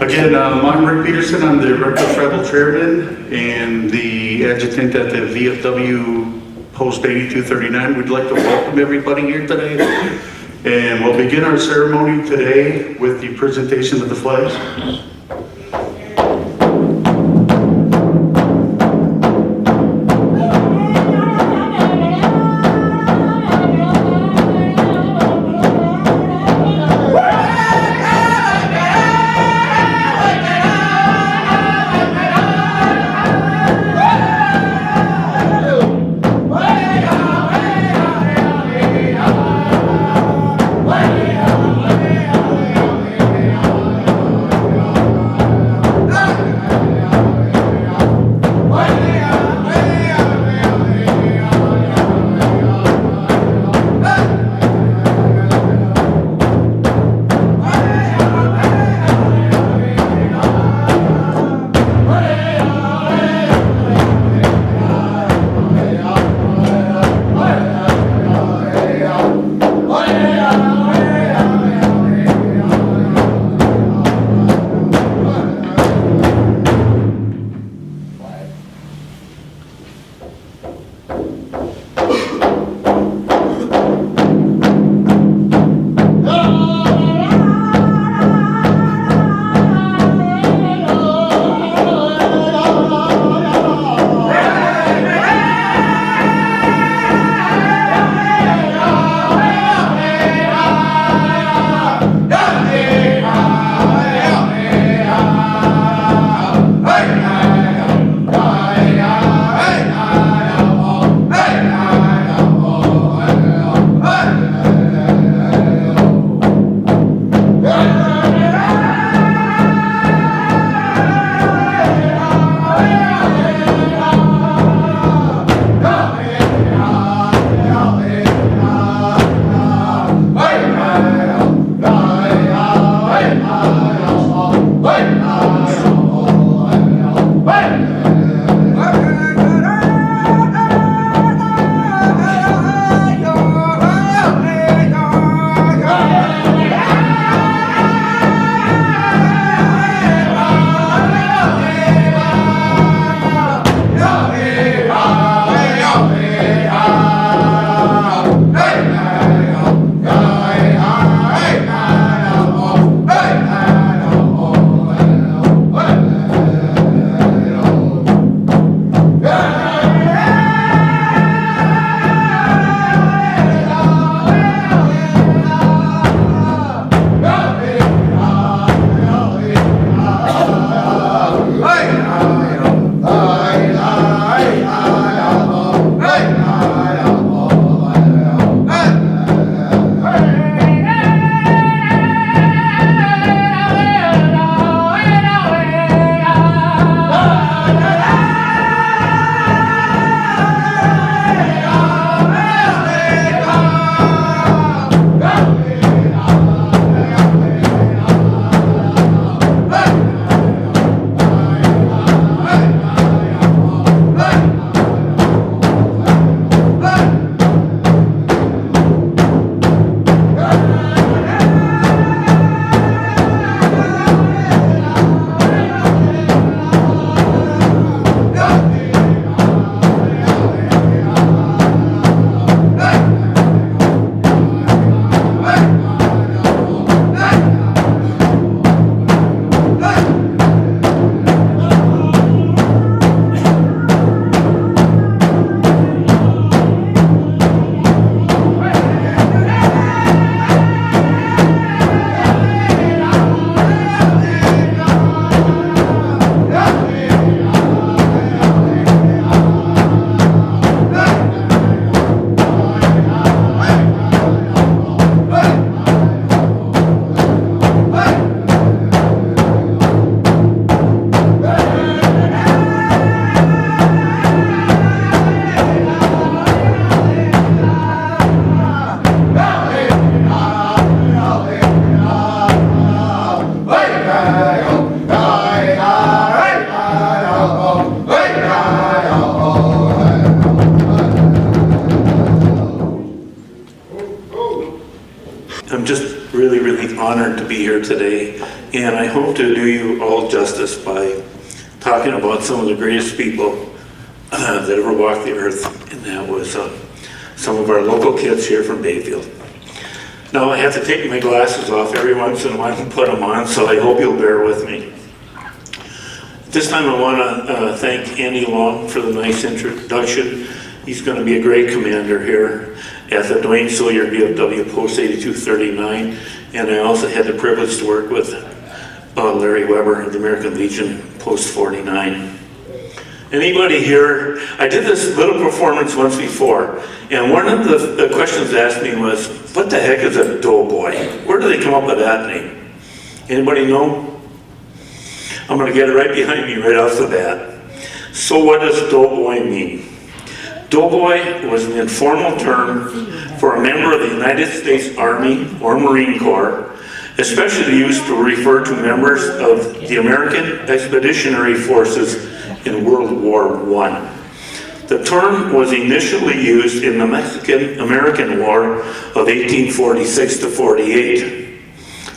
Again, I'm Rick Peterson. I'm the Rector Tribal Chairman and the adjutant at the VFW Post 8239. We'd like to welcome everybody here today. And we'll begin our ceremony today with the presentation of the flags. here today, and I hope to do you all justice by talking about some of the greatest people that ever walked the earth, and that was some of our local kids here from Bayfield. Now I have to take my glasses off every once in a while and put them on, so I hope you'll bear with me. This time I want to thank Andy Long for the nice introduction. He's going to be a great commander here at the Dwayne Sawyer VFW Post 8239, and I also had the privilege to work with Larry Weber of the American Legion Post 49. Anybody here, I did this little performance once before, and one of the questions asked me was, what the heck is a doughboy? Where do they come up with that name? Anybody know? I'm going to get it right behind me right off the bat. So what does doughboy mean? Doughboy was an informal term for a member of the United States Army or Marine Corps, especially used to refer to members of the American Expeditionary Forces in World War I. The term was initially used in the Mexican-American War of 1846 to 48,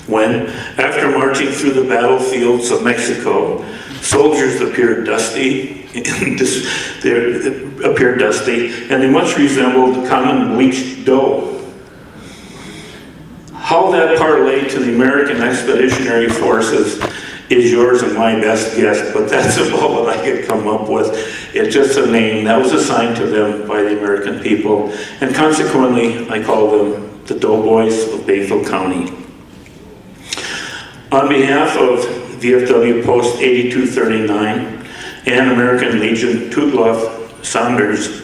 when, after marching through the battlefields of Mexico, soldiers appeared dusty, and they much resembled common bleached dough. How that parlayed to the American Expeditionary Forces is yours and my best guess, but that's about what I could come up with. It's just a name that was assigned to them by the American people, and consequently, I call them the Doughboys of Bayfield County. On behalf of VFW Post 8239 and American Legion Tootloff Saunders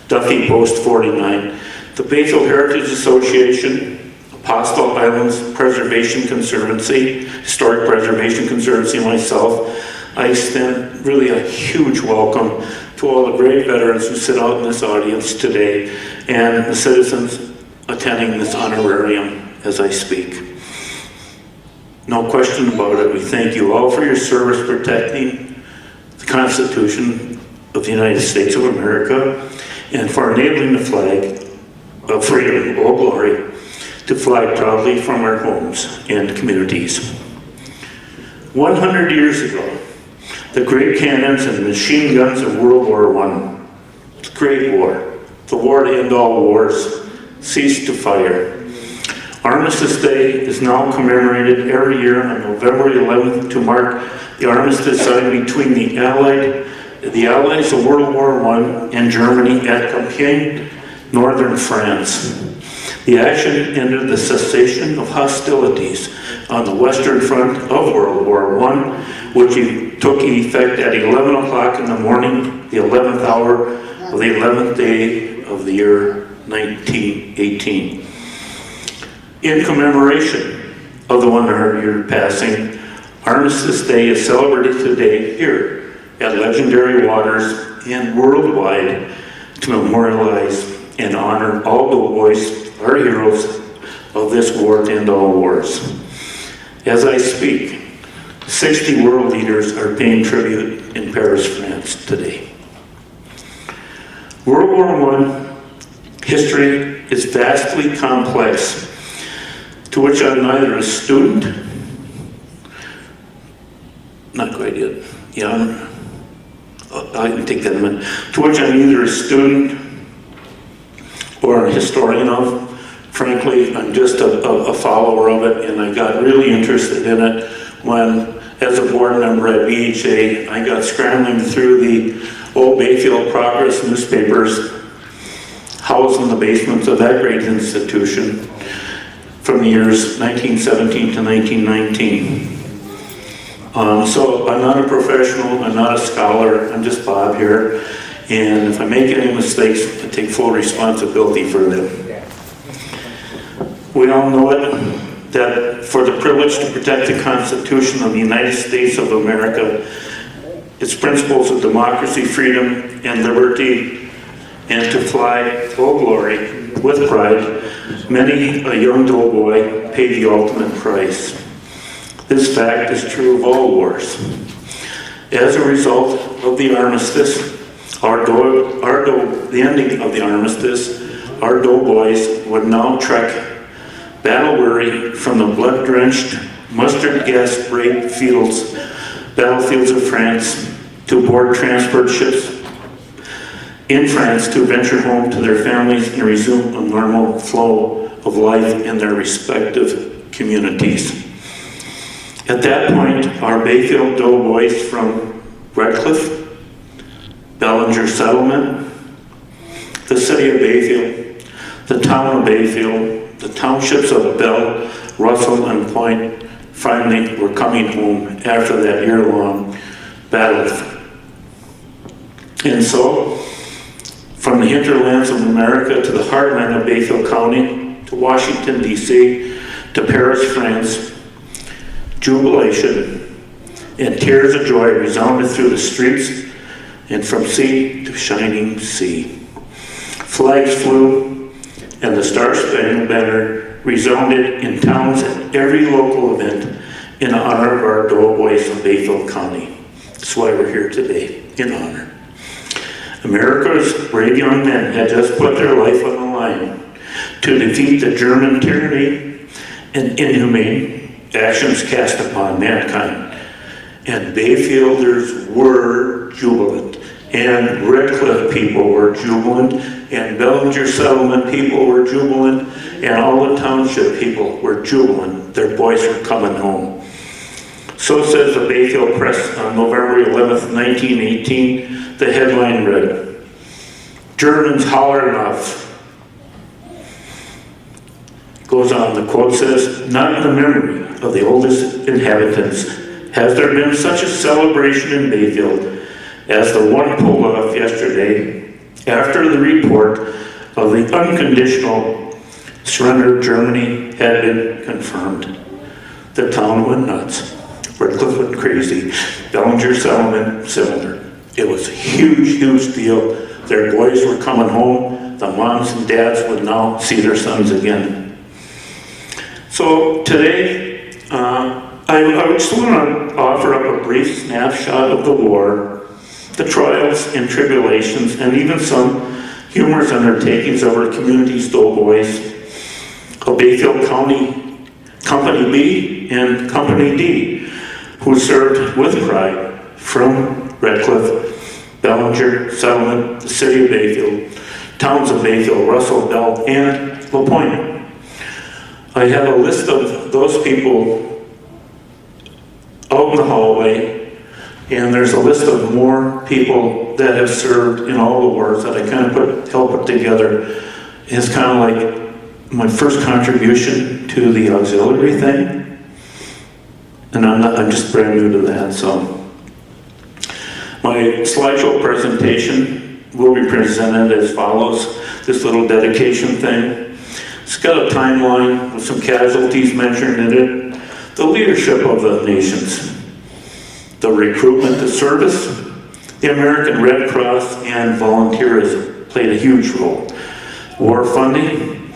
Duffy Post 49, the Bayfield Heritage Association, Apostle Islands Preservation Conservancy, Historic Preservation Conservancy, and myself, I extend really a huge welcome to all the great veterans who sit out in this audience today and the citizens attending this honorarium as I speak. No question about it, we thank you all for your service protecting the Constitution of the United States of America and for enabling the flag of freedom, all glory, to fly proudly from our homes and communities. 100 years ago, the great cannons and machine guns of World War I, the Great War, the war to end all wars, ceased to fire. Armistice Day is now commemorated every year on November 11th to mark the armistice signed between the Allies of World War I and Germany at Compiègne, northern France. The action ended the cessation of hostilities on the Western Front of World War I, which took effect at 11 o'clock in the morning, the 11th hour of the 11th day of the year 1918. In commemoration of the 100-year passing, Armistice Day is celebrated today here at Legendary Waters and worldwide to memorialize and honor all doughboys, our heroes of this war to end all wars. As I speak, 60 world leaders are paying tribute in Paris, France today. World War I history is vastly complex, to which I'm neither a student, not quite yet, yeah, I can take that in a minute, to which I'm neither a student or a historian of. Frankly, I'm just a follower of it, and I got really interested in it when, as a board member at BHA, I got scrambling through the old Bayfield Progress newspapers housed in the basements of that great institution from the years 1917 to 1919. So I'm not a professional, I'm not a scholar, I'm just Bob here, and if I make any mistakes, I take full responsibility for them. We all know it, that for the privilege to protect the Constitution of the United States of America, its principles of democracy, freedom, and liberty, and to fly full glory with pride, many a young doughboy paid the ultimate price. This fact is true of all wars. As a result of the armistice, the ending of the armistice, our doughboys would now trek battle-weary from the blood-drenched mustard gas sprayed fields, battlefields of France, to board transport ships in France to venture home to their families and resume a normal flow of life in their respective communities. At that point, our Bayfield Doughboys from Redcliffe, Bellinger Settlement, the city of Bayfield, the town of Bayfield, the townships of Bell, Russell, and Point finally were coming home after that year-long battle. And so, from the hinterlands of America to the heartland of Bayfield County, to Washington, D.C., to Paris, France, jubilation and tears of joy resounded through the streets, and from sea to shining sea. Flags flew, and the Star-Spangled Banner resounded in towns at every local event in honor of our Doughboys of Bayfield County. That's why we're here today, in honor. America's brave young men had just put their life on the line to defeat the German tyranny and inhumane actions cast upon mankind. And Bayfielders were jubilant, and Redcliffe people were jubilant, and Bellinger Settlement people were jubilant, and all the township people were jubilant. Their boys were coming home. So says the Bayfield Press on November 11th, 1918. The headline read, "Germans holler enough." Goes on, the quote says, "Not in the memory of the oldest inhabitants has there been such a celebration in Bayfield as the one pulled off yesterday after the report of the unconditional surrender of Germany had been confirmed." The town went nuts. Redcliffe went crazy. Bellinger Settlement, similar. It was a huge, huge deal. Their boys were coming home. The moms and dads would now see their sons again. So today, I just want to offer up a brief snapshot of the war, the trials and tribulations, and even some humorous undertakings of our community's Doughboys of Bayfield County, Company B and Company D, who served with pride from Redcliffe, Bellinger Settlement, the city of Bayfield, towns of Bayfield, Russell, Bell, and La Pointe. I have a list of those people out in the hallway, and there's a list of more people that have served in all the wars that I kind of helped put together. It's kind of like my first contribution to the auxiliary thing, and I'm just brand new to that, so. My slideshow presentation will be presented as follows. This little dedication thing. It's got a timeline with some casualties mentioned in it. The leadership of the nations. The recruitment to service. The American Red Cross and volunteerism played a huge role. War funding.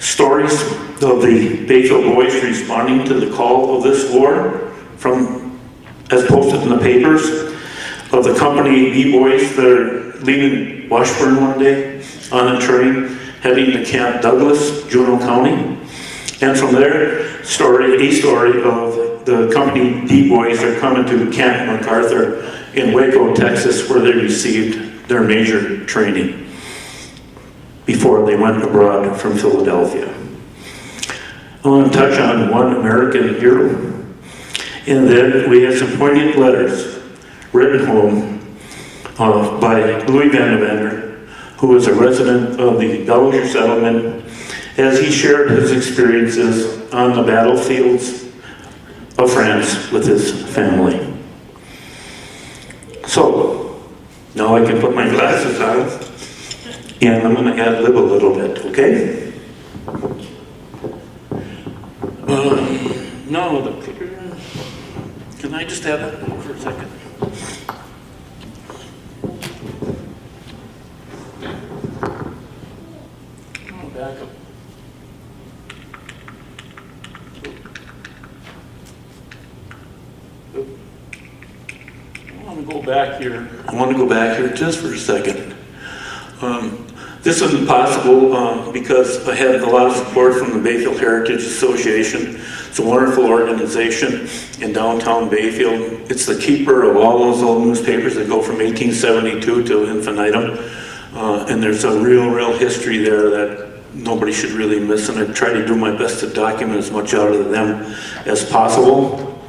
Stories of the Bayfield boys responding to the call of this war as posted in the papers. Of the Company B boys that are leaving Washburn one day on a train heading to Camp Douglas, Juneau County. And from there, a story of the Company D boys are coming to Camp MacArthur in Waco, Texas, where they received their major training before they went abroad from Philadelphia. I want to touch on one American hero, and then we have some poignant letters written home by Louis Vandevander, who was a resident of the Bellinger Settlement, as he shared his experiences on the battlefields of France with his family. So, now I can put my glasses on, and I'm going to ad-lib a little bit, okay? No, the clicker, can I just have it for a second? Back up. I want to go back here just for a second. This isn't possible because I had a lot of support from the Bayfield Heritage Association. It's a wonderful organization in downtown Bayfield. It's the keeper of all those old newspapers that go from 1872 to infinitum. And there's a real history there that nobody should really miss, and I try to do my best to document as much out of them as possible.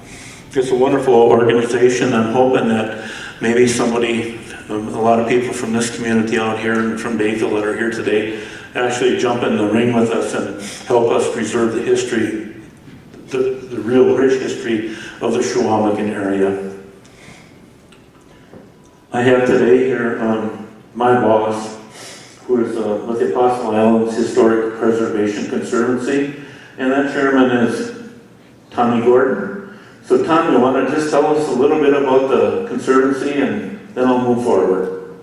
It's a wonderful organization. I'm hoping that maybe somebody, a lot of people from this community out here and from Bayfield that are here today, actually jump in the ring with us and help us preserve the history, the real rich history of the Chequamegon area. I have today here my boss, who is with the Apostle Islands Historic Preservation Conservancy, and that chairman is Tommy Gordon. So Tommy, you want to just tell us a little bit about the Conservancy, and then I'll move forward.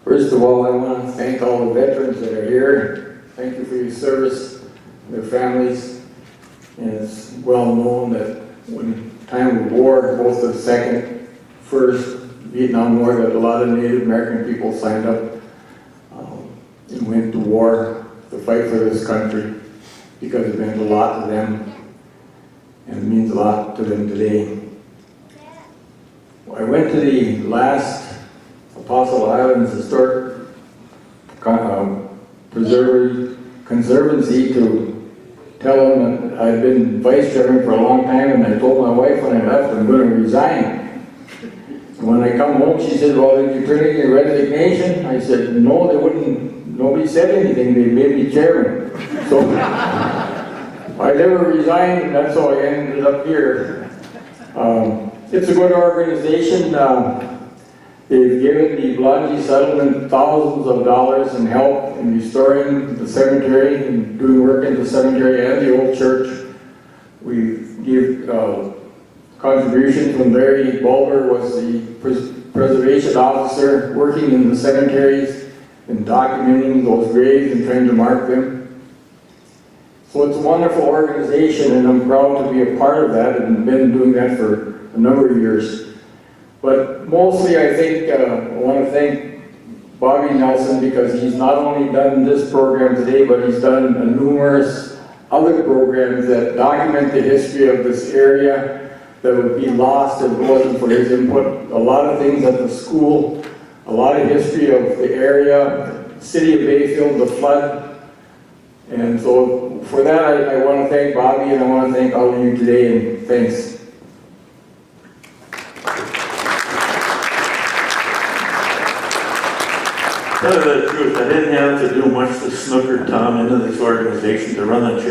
First of all, I want to thank all the veterans that are here. Thank you for your service, their families. And it's well known that when time of war, both the second, first Vietnam War, that a lot of Native American people signed up and went to war to fight for this country because it meant a lot to them and it means a lot to them today. I went to the last Apostle Islands Historic Conservancy to tell them that I've been vice chairman for a long time, and I told my wife when I left I'm going to resign. And when I come home, she said, well, did you turn in your resignation? I said, no, they wouldn't, nobody said anything, they made me chairman. So I never resigned, and that's how I ended up here. It's a good organization. They've given the Blangy settlement thousands of dollars in help in restoring the cemetery and doing work in the cemetery and the old church. We give contributions when Larry Bulber was the preservation officer working in the cemeteries and documenting those graves and trying to mark them. So it's a wonderful organization, and I'm proud to be a part of that and been doing that for a number of years. But mostly I think I want to thank Bobby Nelson, because he's not only done this program today, but he's done numerous other programs that document the history of this area that would be lost if it wasn't for his input. A lot of things at the school, a lot of history of the area, city of Bayfield, the flood. And so for that I want to thank Bobby, and I want to thank all of you today, and thanks. To tell you the truth, I didn't have to do much to snooker Tom into this organization to run as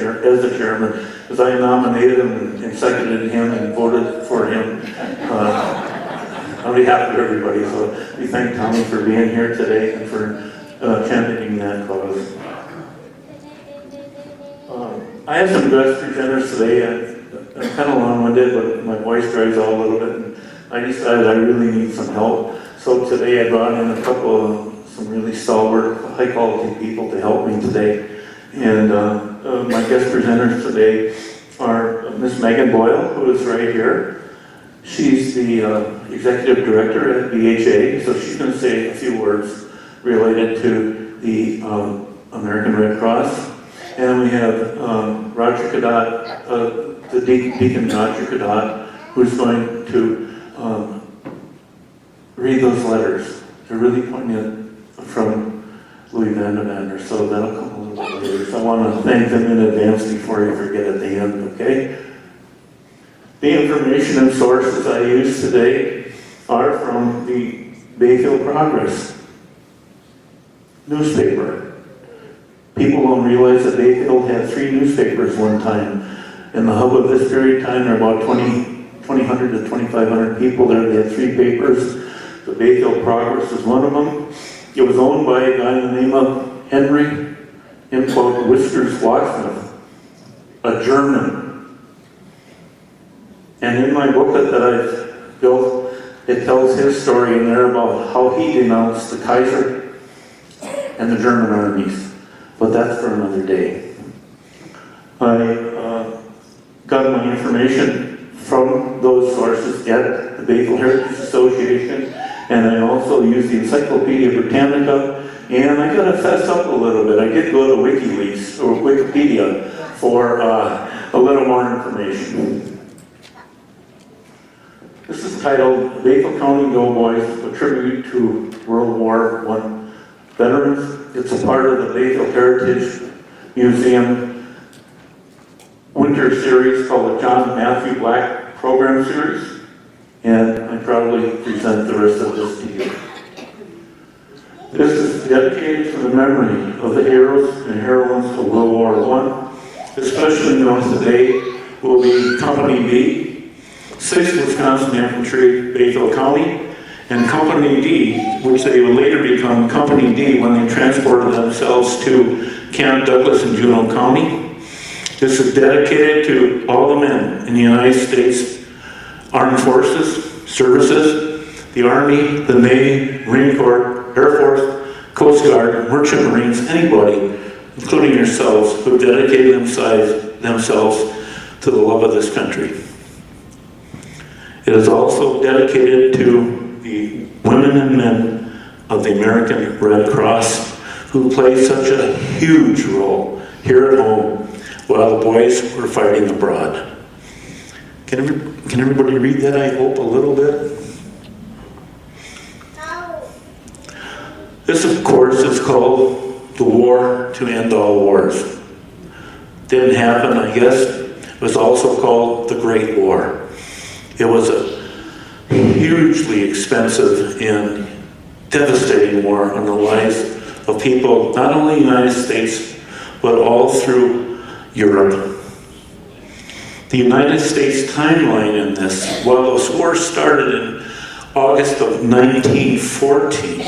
the chairman, because I nominated him and seconded him and voted for him on behalf of everybody. So we thank Tommy for being here today and for championing that cause. I have some guest presenters today. I'm kind of long-winded, but my voice dries out a little bit, and I decided I really need some help. So today I brought in a couple of some really stalwart, high-quality people to help me today. And my guest presenters today are Miss Megan Boyle, who is right here. She's the executive director at BHA, so she's going to say a few words related to the American Red Cross. And we have Roger Cadotte, the Deacon Roger Cadotte, who's going to read those letters. They're really poignant from Louis Van de Vander, so that'll come a little bit later. So I want to thank them in advance before you forget at the end, okay? The information and sources I use today are from the Bayfield Progress newspaper. People don't realize that Bayfield had 3 newspapers one time. In the hub of this period of time, there were about 2,500 to 2,500 people there. They had 3 papers. The Bayfield Progress was one of them. It was owned by a guy in the name of Henry, in quote, Whiskers Locksmith, a German. And in my booklet that I've built, it tells his story in there about how he denounced the Kaiser and the German armies. But that's for another day. I got my information from those sources at the Bayfield Heritage Association, and I also use the Encyclopedia Britannica, and I gotta fess up a little bit. I did go to WikiLeaks, or Wikipedia, for a little more information. This is titled Bayfield County Doughboys, a tribute to World War I veterans. It's a part of the Bayfield Heritage Museum winter series called the John Matthew Black Program Series, and I proudly present the rest of this to you. This is dedicated to the memory of the heroes and heroines of World War I, especially known today will be Company B, 6th Wisconsin Infantry, Bayfield County, and Company D, which they would later become Company D when they transported themselves to Camp Douglas in Juneau County. This is dedicated to all the men in the United States Armed Forces, services, the Army, the Navy, Marine Corps, Air Force, Coast Guard, Merchant Marines, anybody, including yourselves, who dedicated themselves to the love of this country. It is also dedicated to the women and men of the American Red Cross, who played such a huge role here at home while the boys were fighting abroad. Can everybody read that, I hope, a little bit? This, of course, is called the War to End All Wars. Didn't happen, I guess. It was also called the Great War. It was a hugely expensive and devastating war on the lives of people, not only in the United States, but all through Europe. The United States timeline in this, while this war started in August of 1914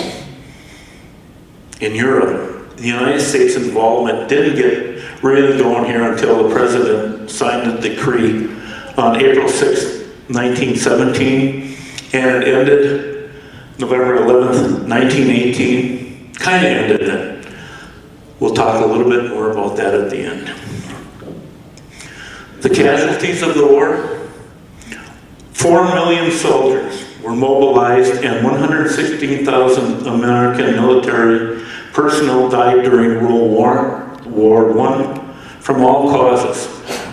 in Europe, the United States involvement didn't get really going here until the president signed the decree on April 6, 1917, and it ended November 11th, 1918. Kind of ended it. We'll talk a little bit more about that at the end. The casualties of the war: 4 million soldiers were mobilized and 116,000 American military personnel died during World War I from all causes,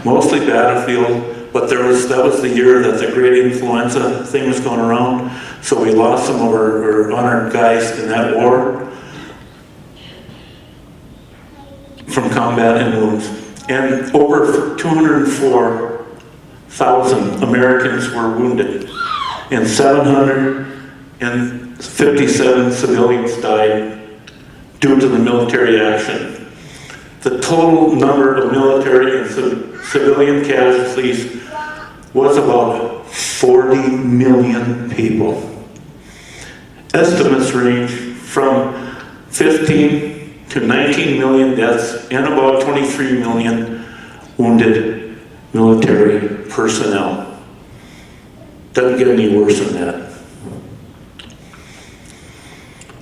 mostly battlefield, but that was the year that the great influenza thing was going around, so we lost some of our honored guys in that war from combat and wounds. And over 204,000 Americans were wounded, and 757 civilians died due to the military action. The total number of military and civilian casualties was about 40 million people. Estimates range from 15 to 19 million deaths and about 23 million wounded military personnel. Doesn't get any worse than that.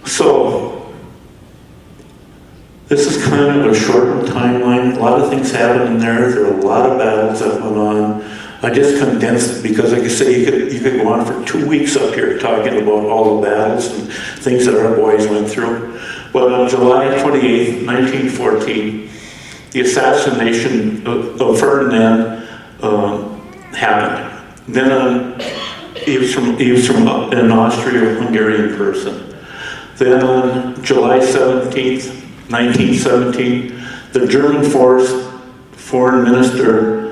So, this is kind of a shortened timeline. A lot of things happened in there. There are a lot of battles that went on. I just condensed it because, like I say, you could go on for 2 weeks up here talking about all the battles and things that our boys went through. But on July 28, 1914, the assassination of Ferdinand happened. Then he was from an Austro-Hungarian person. Then on July 17th, 1917, the German Foreign Minister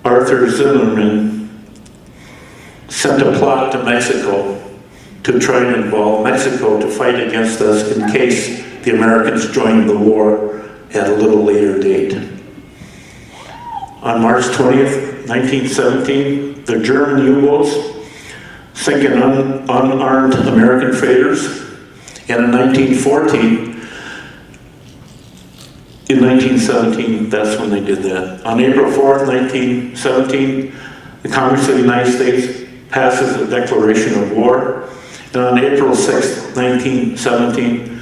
Arthur Zimmermann sent a plot to Mexico to try and involve Mexico to fight against us in case the Americans joined the war at a little later date. On March 20th, 1917, the German U-boats sank unarmed American freighters, and in 1917, that's when they did that. On April 4th, 1917, the Congress of the United States passes a declaration of war. And on April 6th, 1917,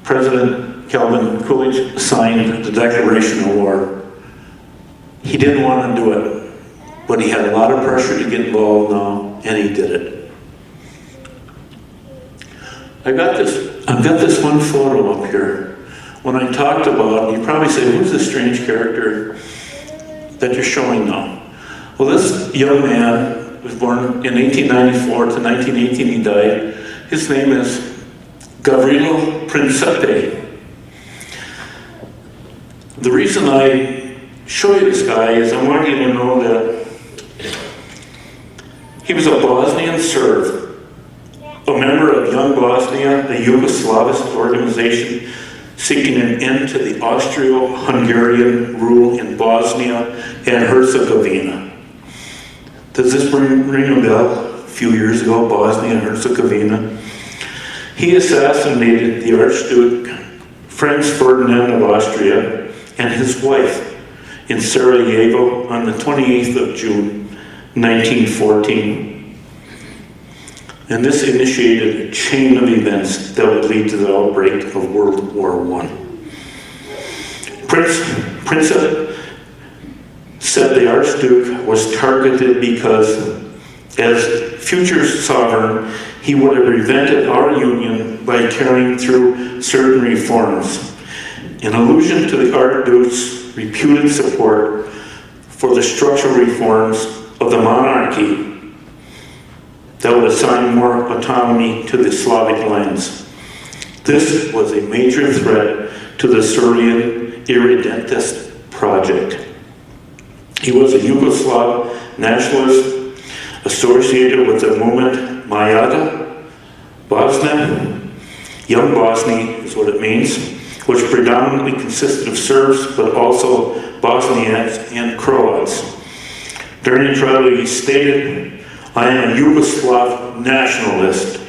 President Calvin Coolidge signed the declaration of war. He didn't want to do it. but he had a lot of pressure to get involved now, and he did it. I've got this one photo up here. When I talked about, you probably say, who's this strange character that you're showing now? Well, this young man was born in 1894 to 1918, he died. His name is Gavrilo Principe. The reason I show you this guy is I want you to know that he was a Bosnian Serb, a member of Young Bosnia, a Yugoslavist organization seeking an end to the Austro-Hungarian rule in Bosnia and Herzegovina. Does this ring a bell? A few years ago, Bosnia and Herzegovina. He assassinated the Archduke Franz Ferdinand of Austria and his wife in Sarajevo on the 28th of June, 1914. And this initiated a chain of events that would lead to the outbreak of World War I. Prince said the Archduke was targeted because, as future sovereign, he would have prevented our union by carrying through certain reforms. In allusion to the Archduke's reputed support for the structural reforms of the monarchy that would assign more autonomy to the Slavic lands. This was a major threat to the Serbian irredentist project. He was a Yugoslav nationalist associated with the movement Majada, Bosnia, Young Bosnia is what it means, which predominantly consisted of Serbs, but also Bosniaks and Croats. During the trial, he stated, "I am a Yugoslav nationalist,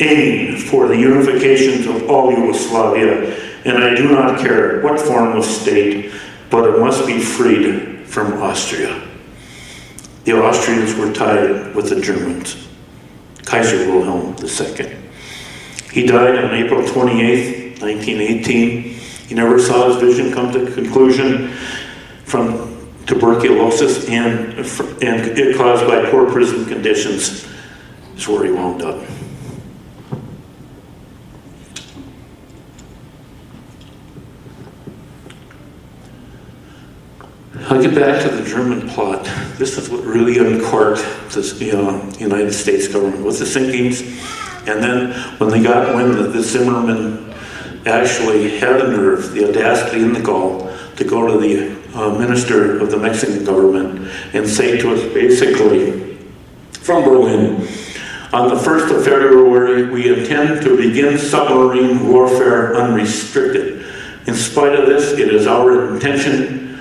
aiming for the unification of all Yugoslavia, and I do not care what form of state, but it must be freed from Austria." The Austrians were tied with the Germans. Kaiser Wilhelm II. He died on April 28th, 1918. He never saw his vision come to conclusion from tuberculosis and it caused by poor prison conditions is where he wound up. I'll get back to the German plot. This is what really uncorked the United States government with the sinkings. And then when they got wind that the Zimmerman actually had the nerve, the audacity, and the gall to go to the minister of the Mexican government and say to us basically from Berlin, on the 1st of February, we intend to begin submarine warfare unrestricted. In spite of this, it is our intention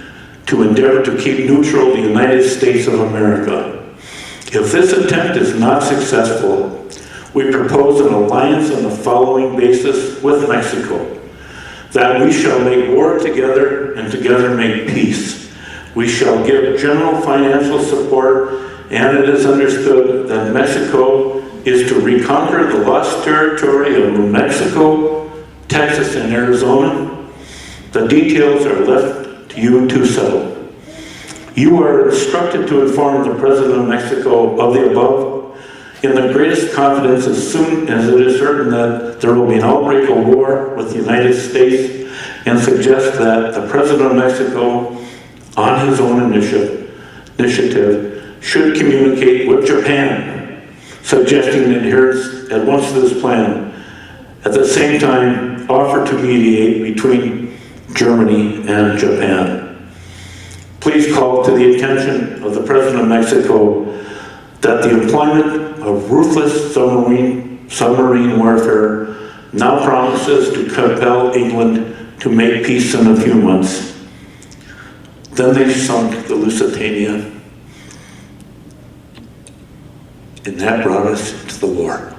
to endeavor to keep neutral the United States of America. If this attempt is not successful, we propose an alliance on the following basis with Mexico: that we shall make war together and together make peace. We shall give general financial support, and it is understood that Mexico is to reconquer the lost territory of New Mexico, Texas, and Arizona. The details are left to you to settle. You are instructed to inform the President of Mexico of the above in the greatest confidence as soon as it is certain that there will be an outbreak of war with the United States, and suggest that the President of Mexico, on his own initiative, should communicate with Japan, suggesting adherence at once to this plan. At the same time, offer to mediate between Germany and Japan. Please call to the attention of the President of Mexico that the employment of ruthless submarine warfare now promises to compel England to make peace in a few months. Then they sunk the Lusitania, and that brought us to the war.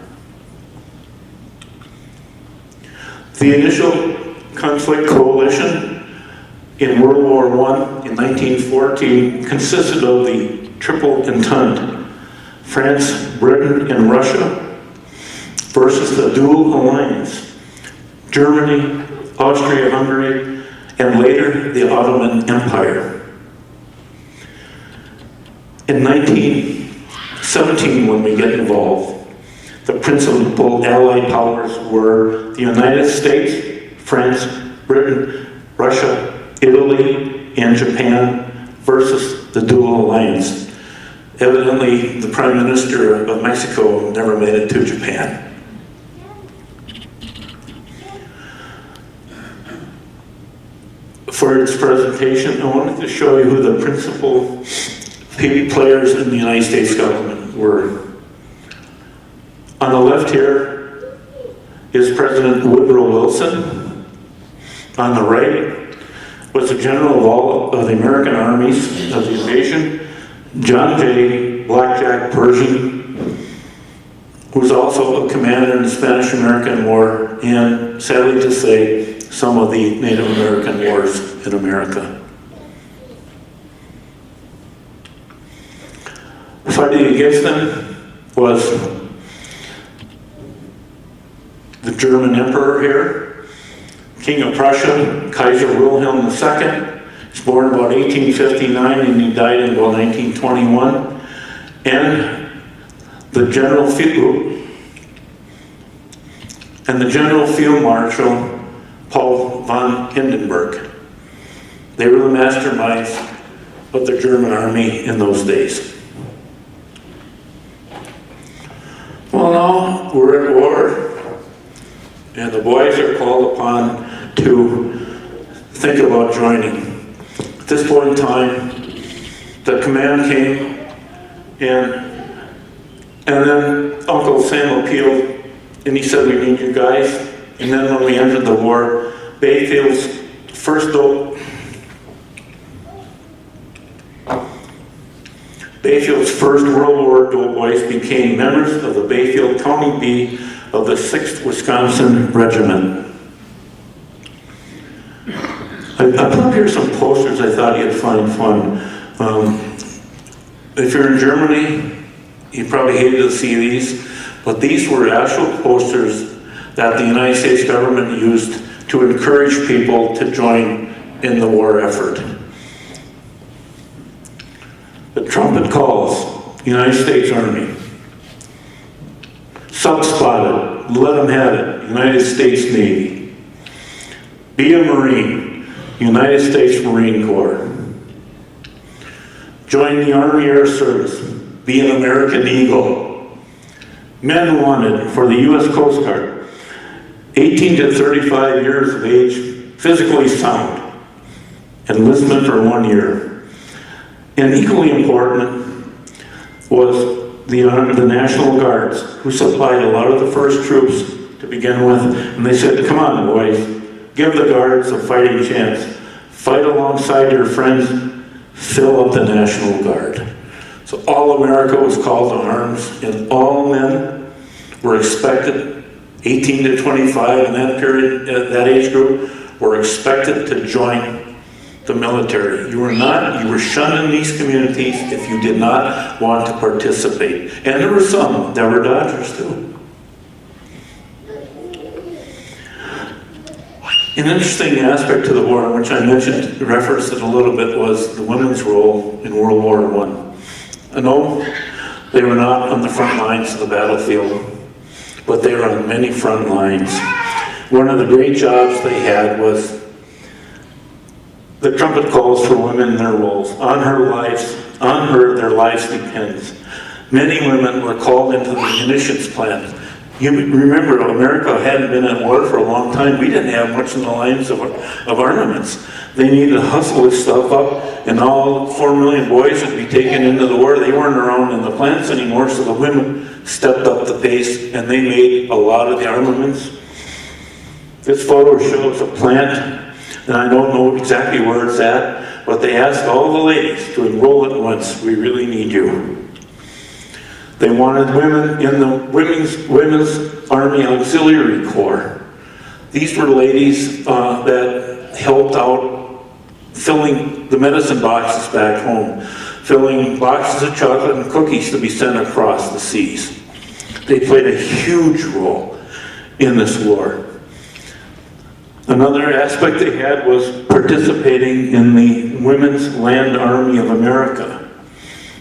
The initial conflict coalition in World War I in 1914 consisted of the Triple Entente, France, Britain, and Russia, versus the dual alliance, Germany, Austria-Hungary, and later the Ottoman Empire. In 1917, when we get involved, the principal Allied powers were the United States, France, Britain, Russia, Italy, and Japan versus the Dual Alliance. Evidently, the Prime Minister of Mexico never made it to Japan. For its presentation, I wanted to show you who the principal players in the United States government were. On the left here is President Woodrow Wilson. On the right was the general of all of the American armies of the invasion, John J. Blackjack Pershing, who was also a commander in the Spanish-American War, and sadly to say, some of the Native American wars in America. Fighting against them was the German Emperor here, King of Prussia, Kaiser Wilhelm II. He was born about 1859 and he died in about 1921. And the General Field Marshal Paul von Hindenburg. They were the masterminds of the German army in those days. Well, now we're at war, and the boys are called upon to think about joining. At this point in time, the command came, and then Uncle Sam appealed, and he said, "We need you guys." And then when we entered the war, Bayfield's first World War Doughboys became members of the Bayfield County B of the 6th Wisconsin Regiment. I put up here some posters I thought you'd find fun. If you're in Germany, you probably hated to see these, but these were actual posters that the United States government used to encourage people to join in the war effort. The trumpet calls, United States Army. Sub-spotted, let them have it, United States Navy. Be a Marine, United States Marine Corps. Join the Army Air Service, be an American Eagle. Men wanted for the U.S. Coast Guard, 18 to 35 years of age, physically sound. Enlistment for 1 year. And equally important was the National Guards, who supplied a lot of the first troops to begin with. And they said, "Come on, boys, give the Guards a fighting chance. Fight alongside your friends, fill up the National Guard." So all America was called to arms, and all men were expected, 18 to 25 in that period, that age group, were expected to join the military. You were shunned in these communities if you did not want to participate. And there were some that were dodgers too. An interesting aspect to the war, which I mentioned, referenced it a little bit, was the women's role in World War I. No, they were not on the front lines of the battlefield, but they were on many front lines. One of the great jobs they had was the trumpet calls for women in their roles. On her, their lives depends. Many women were called into the munitions plant. You remember, America hadn't been at war for a long time. We didn't have much in the lines of armaments. They needed to hustle this stuff up, and all 4 million boys would be taken into the war. They weren't around in the plants anymore, so the women stepped up the pace, and they made a lot of the armaments. This photo shows a plant, and I don't know exactly where it's at, but they asked all the ladies to enroll at once. We really need you. They wanted women in the Women's Army Auxiliary Corps. These were ladies that helped out filling the medicine boxes back home, filling boxes of chocolate and cookies to be sent across the seas. They played a huge role in this war. Another aspect they had was participating in the Women's Land Army of America.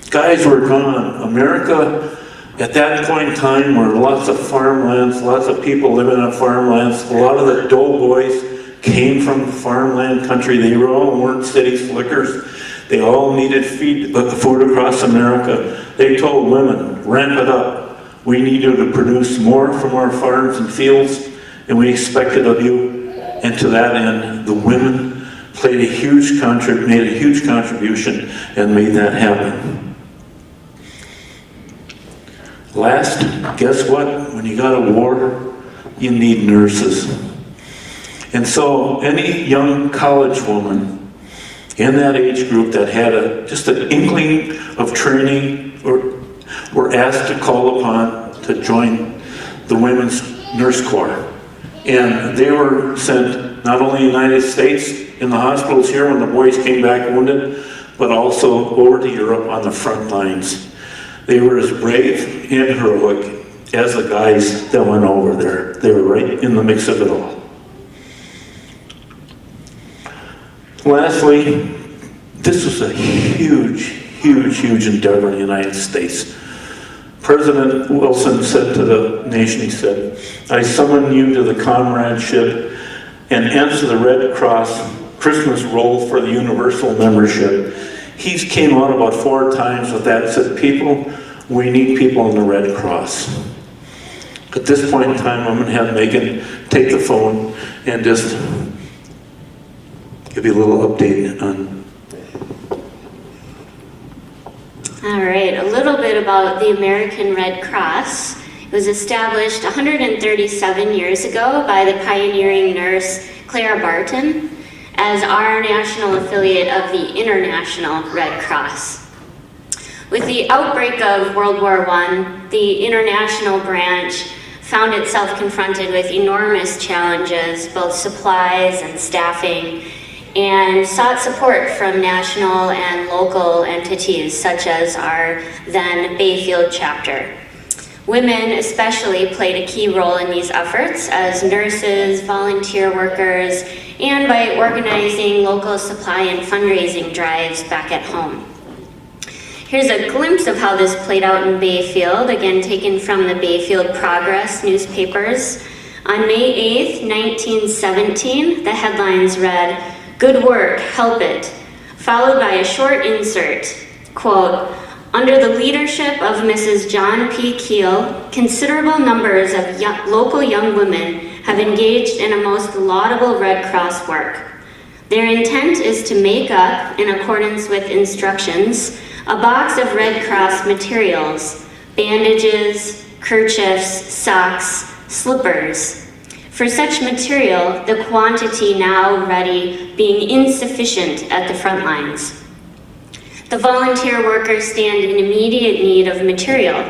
Guys were gone. America, at that point in time, were lots of farmlands, lots of people living on farmlands. A lot of the Doughboys came from farmland country. They were all weren't city slickers. They all needed food across America. They told women, ramp it up. We need you to produce more from our farms and fields, and we expect it of you. And to that end, the women made a huge contribution and made that happen. Last, guess what? When you got a war, you need nurses. And so any young college woman in that age group that had just an inkling of training or were asked to call upon to join the Women's Nurse Corps. And they were sent not only in the United States in the hospitals here when the boys came back wounded, but also over to Europe on the front lines. They were as brave and heroic as the guys that went over there. They were right in the mix of it all. Lastly, this was a huge endeavor in the United States. President Wilson said to the nation, he said, I summon you to the comradeship and answer the Red Cross Christmas roll for the universal membership. He came out about 4 times with that and said, people, we need people in the Red Cross. At this point in time, I'm going to have Megan take the phone and just give you a little update on. All right, a little bit about the American Red Cross. It was established 137 years ago by the pioneering nurse Clara Barton as our national affiliate of the International Red Cross. With the outbreak of World War I, the international branch found itself confronted with enormous challenges, both supplies and staffing, and sought support from national and local entities such as our then Bayfield chapter. Women especially played a key role in these efforts as nurses, volunteer workers, and by organizing local supply and fundraising drives back at home. Here's a glimpse of how this played out in Bayfield, again taken from the Bayfield Progress newspapers. On May 8th, 1917, the headlines read, "Good work, help it," followed by a short insert, quote, "Under the leadership of Mrs. John P. Keel, considerable numbers of local young women have engaged in a most laudable Red Cross work. Their intent is to make up, in accordance with instructions, a box of Red Cross materials, bandages, kerchiefs, socks, slippers. For such material, the quantity now ready being insufficient at the front lines. The volunteer workers stand in immediate need of material.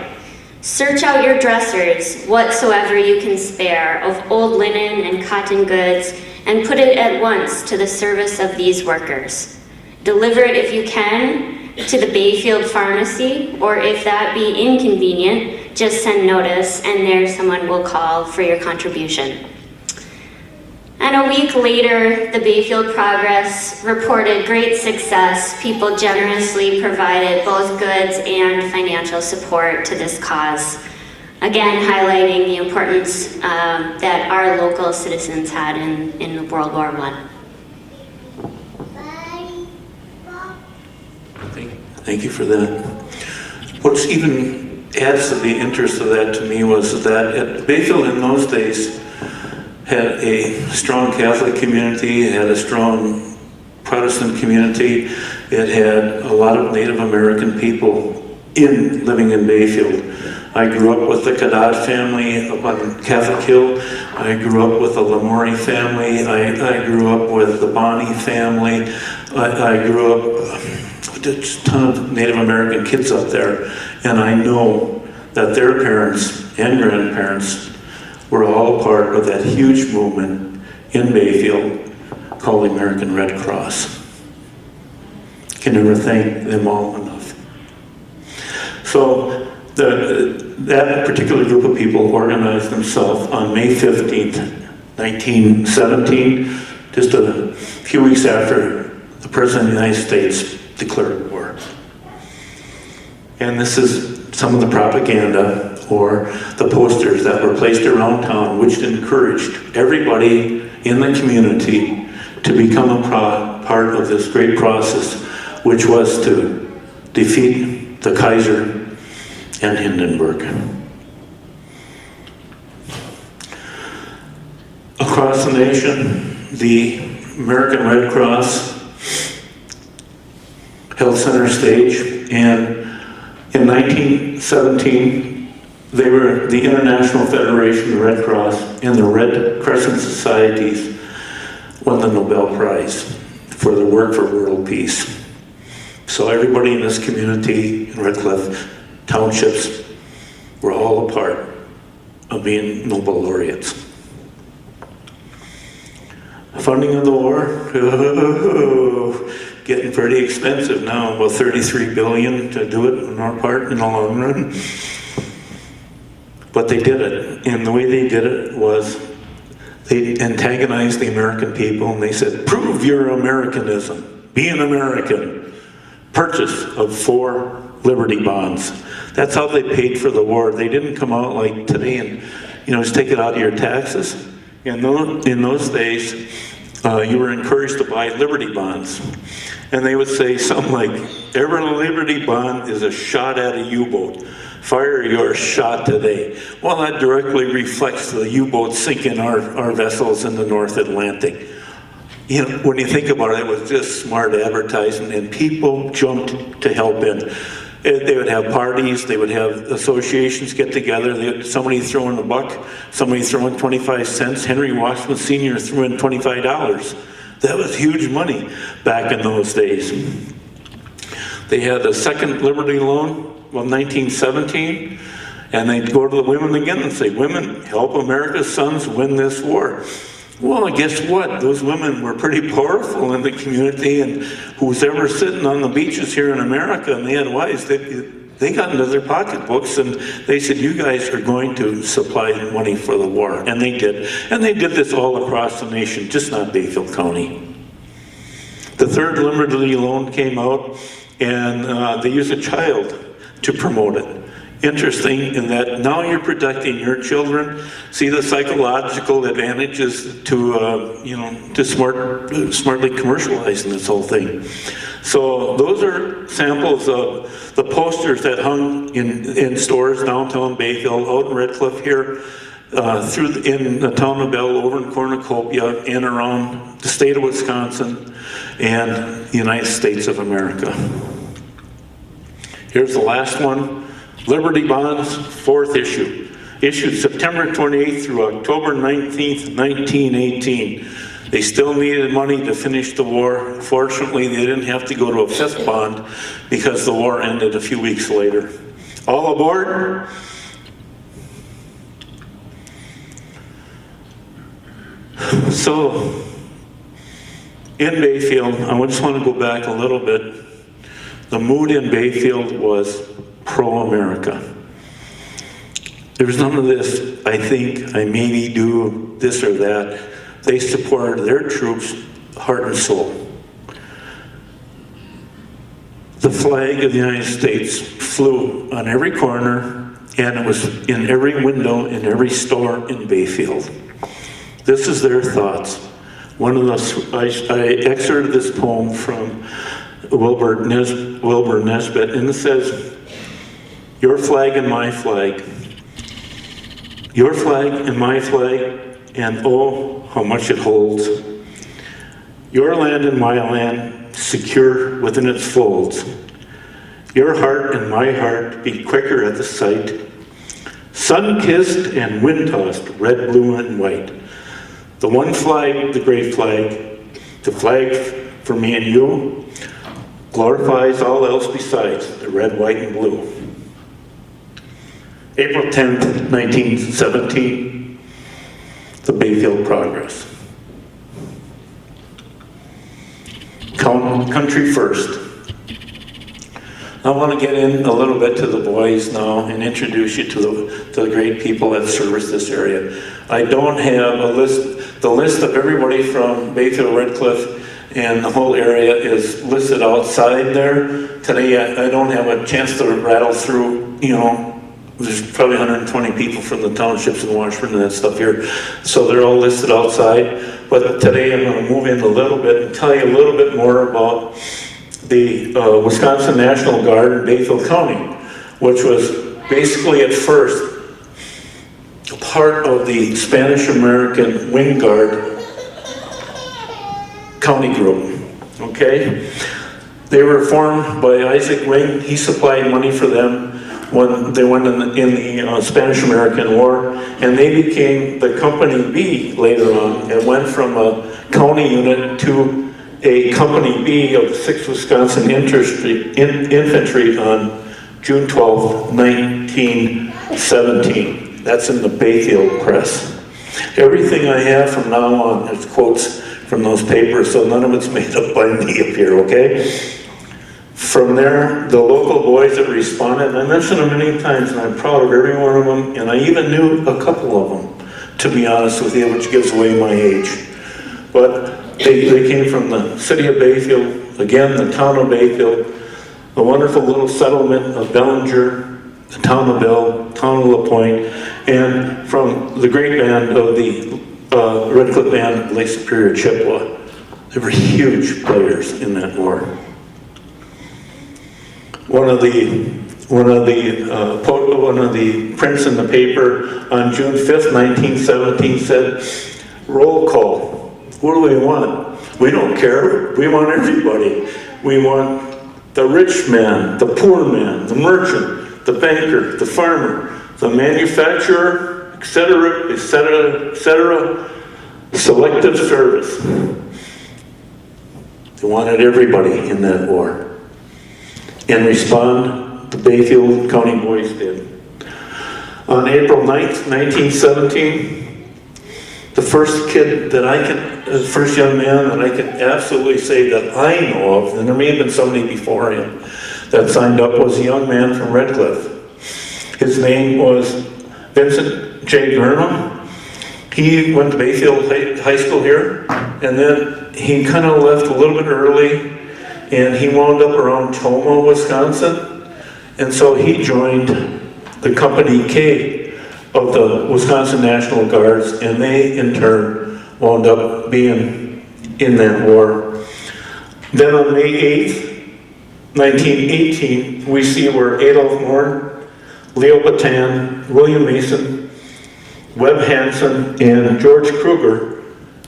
Search out your dressers, whatsoever you can spare, of old linen and cotton goods, and put it at once to the service of these workers. Deliver it if you can to the Bayfield Pharmacy, or if that be inconvenient, just send notice and there someone will call for your contribution." And a week later, the Bayfield Progress reported great success. People generously provided both goods and financial support to this cause. Again, highlighting the importance that our local citizens had in World War I. Thank you for that. What's even adds to the interest of that to me was that Bayfield in those days had a strong Catholic community, it had a strong Protestant community, it had a lot of Native American people living in Bayfield. I grew up with the Cadat family up on Catholic Hill. I grew up with the Lamori family. I grew up with the Bonney family. I grew up with a ton of Native American kids up there. And I know that their parents and grandparents were all part of that huge movement in Bayfield called the American Red Cross. Can never thank them all enough. So that particular group of people organized themselves on May 15th, 1917, just a few weeks after the President of the United States declared war. And this is some of the propaganda or the posters that were placed around town, which encouraged everybody in the community to become a part of this great process, which was to defeat the Kaiser and Hindenburg. Across the nation, the American Red Cross held center stage, and in 1917, they were the International Federation of the Red Cross and the Red Crescent Societies won the Nobel Prize for their work for world peace. So everybody in this community in Red Cliff townships were all a part of being Nobel laureates. Funding of the war, getting pretty expensive now, about $33 billion to do it on our part in the long run. But they did it, and the way they did it was they antagonized the American people, and they said, prove your Americanism, be an American. Purchase of 4 Liberty bonds. That's how they paid for the war. They didn't come out like today and, just take it out of your taxes. In those days, you were encouraged to buy Liberty bonds. And they would say something like, every Liberty bond is a shot at a U-boat. Fire your shot today. Well, that directly reflects the U-boats sinking our vessels in the North Atlantic. When you think about it, it was just smart advertising, and people jumped to help in. They would have parties, they would have associations get together, somebody throw in $1, somebody throw in 25 cents. Henry Washington Sr. threw in $25. That was huge money back in those days. They had a second Liberty loan, 1917, and they'd go to the women again and say, women, help America's sons win this war. Well, guess what? Those women were pretty powerful in the community, and who's ever sitting on the beaches here in America and they had wives, they got into their pocketbooks and they said, you guys are going to supply the money for the war. And they did. And they did this all across the nation, just not Bayfield County. The third Liberty loan came out, and they used a child to promote it. Interesting in that now you're protecting your children. See the psychological advantages to smartly commercializing this whole thing. So those are samples of the posters that hung in stores downtown Bayfield, out in Red Cliff here, in the town of Bell, over in Cornucopia, and around the state of Wisconsin and the United States of America. Here's the last one. Liberty Bonds, 4th issue. Issued September 28th through October 19th, 1918. They still needed money to finish the war. Fortunately, they didn't have to go to a 5th bond because the war ended a few weeks later. All aboard? So, in Bayfield, I just want to go back a little bit. The mood in Bayfield was pro-America. There was none of this, I think, I maybe do this or that. They supported their troops, heart and soul. The flag of the United States flew on every corner, and it was in every window in every store in Bayfield. This is their thoughts. One of the, I excerpted this poem from Wilbur Nesbitt, and it says, your flag and my flag, your flag and my flag, and oh, how much it holds. Your land and my land, secure within its folds. Your heart and my heart beat quicker at the sight. Sun-kissed and wind-tossed, red, blue, and white. The one flag, the great flag, the flag for me and you, glorifies all else besides, the red, white, and blue. April 10th, 1917, the Bayfield Progress. Country first. I want to get in a little bit to the boys now and introduce you to the great people that service this area. I don't have the list of everybody from Bayfield Red Cliff and the whole area is listed outside there. Today, I don't have a chance to rattle through, you know, there's probably 120 people from the townships in Washburn and that stuff here, so they're all listed outside. But today I'm going to move in a little bit and tell you a little bit more about the Wisconsin National Guard in Bayfield County, which was basically at first a part of the Spanish-American Wing Guard County Group, okay? They were formed by Isaac Wing. He supplied money for them when they went in the Spanish-American War, and they became the Company B later on. It went from a county unit to a Company B of the 6th Wisconsin Infantry on June 12, 1917. That's in the Bayfield Press. Everything I have from now on is quotes from those papers, so none of it's made up by me up here, okay? From there, the local boys that responded, and I mentioned them many times, and I'm proud of every one of them, and I even knew a couple of them, to be honest with you, which gives away my age. But they came from the city of Bayfield, again, the town of Bayfield, the wonderful little settlement of Bellinger, the town of Bell, town of LaPointe, and from the great band of the Red Cliff Band, Lake Superior Chippewa. They were huge players in that war. One of the prints in the paper on June 5th, 1917 said, "Roll call. What do we want? We don't care. We want everybody. We want the rich man, the poor man, the merchant, the banker, the farmer, the manufacturer, etc., etc., etc. Selective service." They wanted everybody in that war. And respond, the Bayfield County boys did. On April 9th, 1917, the first first young man that I can absolutely say that I know of, and there may have been somebody before him that signed up, was a young man from Red Cliff. His name was Vincent J. Gurnham. He went to Bayfield High School here, and then he kind of left a little bit early, and he wound up around Tomah, Wisconsin, and so he joined the Company K of the Wisconsin National Guards, and they in turn wound up being in that war. Then on May 8th, 1918, we see where Adolph Moore, Leo Batan, William Mason, Webb Hanson, and George Kruger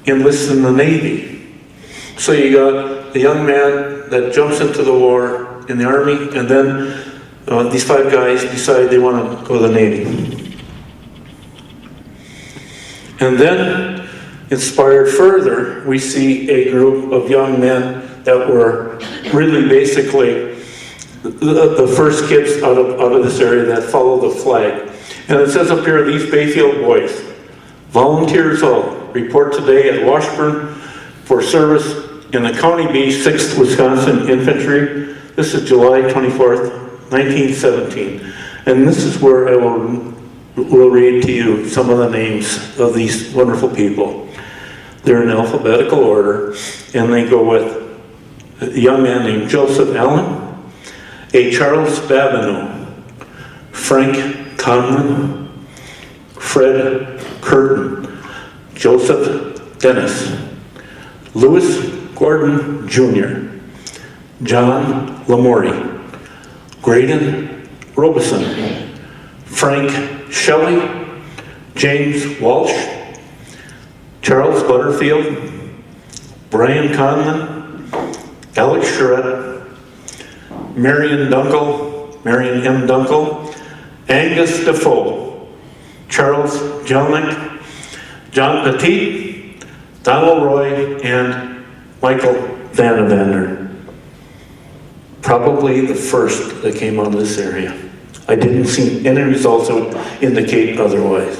enlisted in the Navy. So you got the young man that jumps into the war in the Army, and then these 5 guys decide they want to go to the Navy. And then, inspired further, we see a group of young men that were really basically the first kids out of this area that follow the flag. And it says up here, these Bayfield boys, volunteers all, report today at Washburn for service in the County B 6th Wisconsin Infantry. This is July 24th, 1917. And this is where I will read to you some of the names of these wonderful people. They're in alphabetical order, and they go with a young man named Joseph Allen, a Charles Babineau, Frank Conlon, Fred Curtin, Joseph Dennis, Louis Gordon Jr., John Lamorty, Graydon Robeson, Frank Shelley, James Walsh, Charles Butterfield, Brian Conlon, Alex Charette, Marion M. Dunkel, Angus Defoe, Charles Jelnick, John Petit, Donald Roy, and Michael Vanavander. Probably the first that came out of this area. I didn't see any results that would indicate otherwise.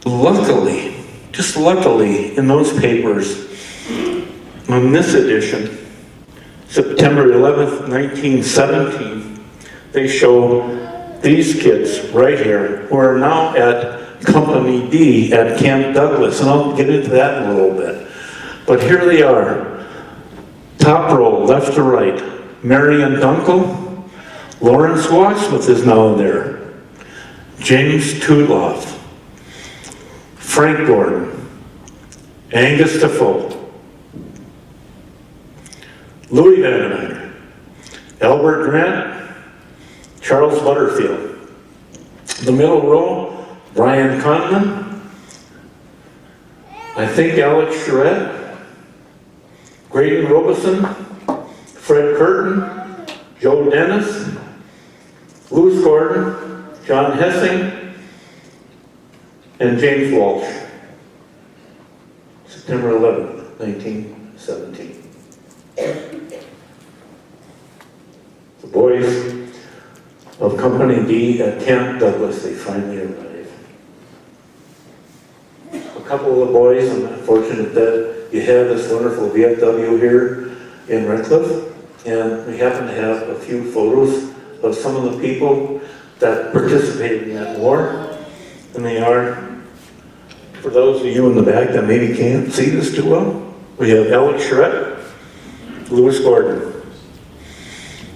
Luckily, just luckily, in those papers, on this edition, September 11th, 1917, they show these kids right here who are now at Company D at Camp Douglas, and I'll get into that in a little bit. But here they are. Top row, left to right. Marion Dunkel, Lawrence Wadsmith is now there. James Tudloff, Frank Gordon, Angus Defoe, Louis Van Eyre, Albert Grant, Charles Butterfield. The middle row, Brian Conlon, I think Alex Charette, Graydon Robeson, Fred Curtin, Joe Dennis, Louis Gordon, John Hessing, and James Walsh. September 11th, 1917. The boys of Company D at Camp Douglas, they finally arrived. A couple of the boys, I'm fortunate that you have this wonderful VFW here in Redcliffe, and we happen to have a few photos of some of the people that participated in that war. And they are, for those of you in the back that maybe can't see this too well, we have Alex Charette, Louis Gordon.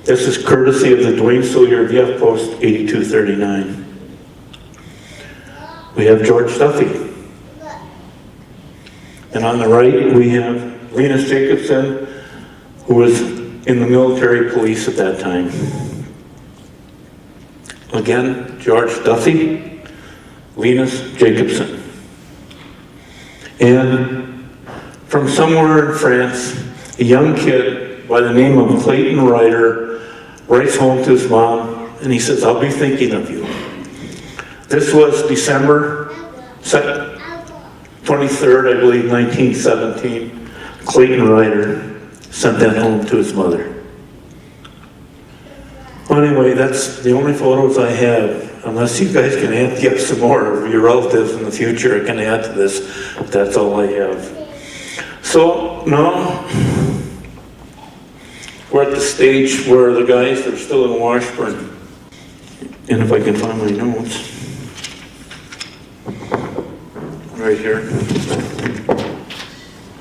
This is courtesy of the Dwayne Sawyer VF Post 8239. We have George Duffy. And on the right, we have Linus Jacobson, who was in the military police at that time. Again, George Duffy, Linus Jacobson. And from somewhere in France, a young kid by the name of Clayton Ryder writes home to his mom, and he says, "I'll be thinking of you." This was December 23rd, I believe, 1917. Clayton Ryder sent that home to his mother. Well, anyway, that's the only photos I have. Unless you guys can get some more of your relatives in the future, I can add to this, but that's all I have. So, now, we're at the stage where the guys are still in Washburn. And if I can find my notes. Right here.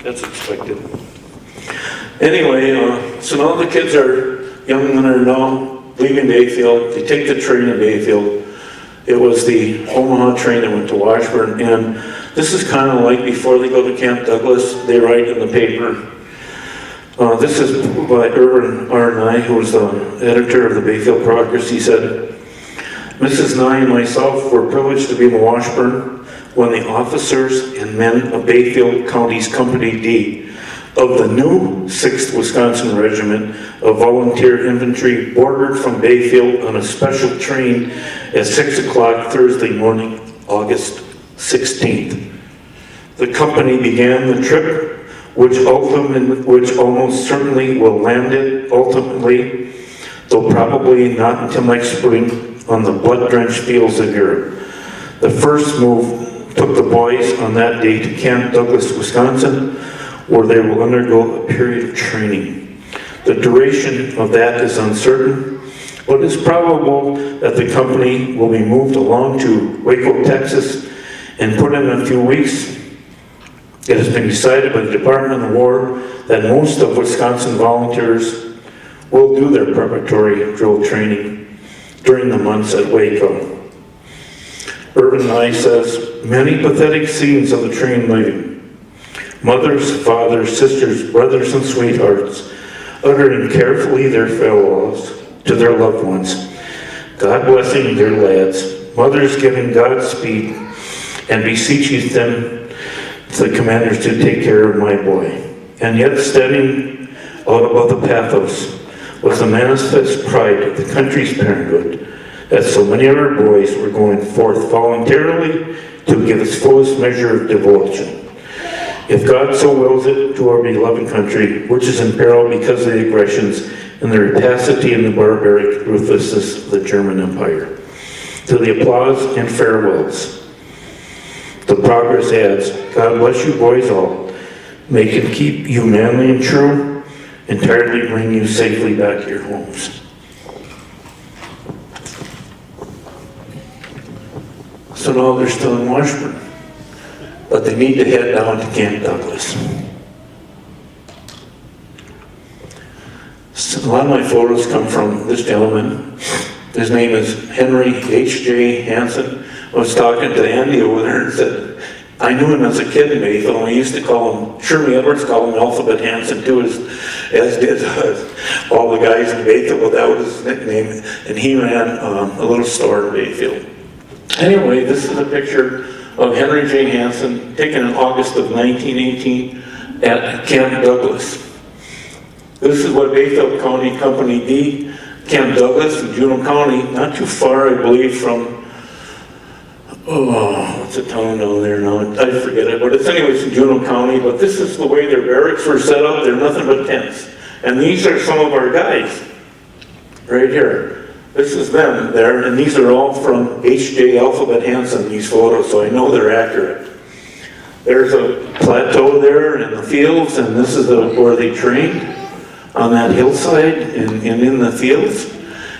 That's expected. Anyway, so now the kids are young and are now leaving Bayfield. They take the train to Bayfield. It was the Omaha train that went to Washburn. And this is kind of like before they go to Camp Douglas, they write in the paper. This is by Irvin R. Nye, who was the editor of the Bayfield Progress. He said, "Mrs. Nye and myself were privileged to be in Washburn when the officers and men of Bayfield County's Company D of the new 6th Wisconsin Regiment of Volunteer Infantry boarded from Bayfield on a special train at 6 o'clock Thursday morning, August 16th. The company began the trip, which almost certainly will land it ultimately, though probably not until next spring, on the blood-drenched fields of Europe. The first move took the boys on that day to Camp Douglas, Wisconsin, where they will undergo a period of training. The duration of that is uncertain, but it's probable that the company will be moved along to Waco, Texas, and put in a few weeks. It has been decided by the Department of War that most of Wisconsin volunteers will do their preparatory drill training during the months at Waco." Irvin Nye says, "Many pathetic scenes of the train leaving. Mothers, fathers, sisters, brothers, and sweethearts uttering carefully their farewells to their loved ones. God blessing their lads. Mothers giving Godspeed and beseeching them, the commanders, to take care of my boy. And yet standing out above the pathos was the manifest pride of the country's parenthood, that so many of our boys were going forth voluntarily to give its fullest measure of devotion. If God so wills it, to our beloved country, which is in peril because of the aggressions and the rapacity and the barbaric ruthlessness of the German Empire." To the applause and farewells, the Progress adds, "God bless you boys all. May it keep you manly and true, entirely bring you safely back to your homes." So now they're still in Washburn, but they need to head down to Camp Douglas. So a lot of my photos come from this gentleman. His name is Henry H. Hanson. I was talking to Andy over there and said, I knew him as a kid in Bayfield, and we used to call him, Shirley Edwards called him Alphabet Hanson too, as did all the guys in Bayfield, but that was his nickname, and he ran a little store in Bayfield. Anyway, this is a picture of Henry J. Hanson taken in August of 1918 at Camp Douglas. This is what Bayfield County Company D, Camp Douglas in Juneau County, not too far, I believe, from, what's the town down there now? I forget it, but it's anyways in Juneau County. But this is the way their barracks were set up. They're nothing but tents. And these are some of our guys, right here. This is them there, and these are all from H.J. Alphabet Hanson, these photos, so I know they're accurate. There's a plateau there in the fields, and this is where they trained, on that hillside and in the fields.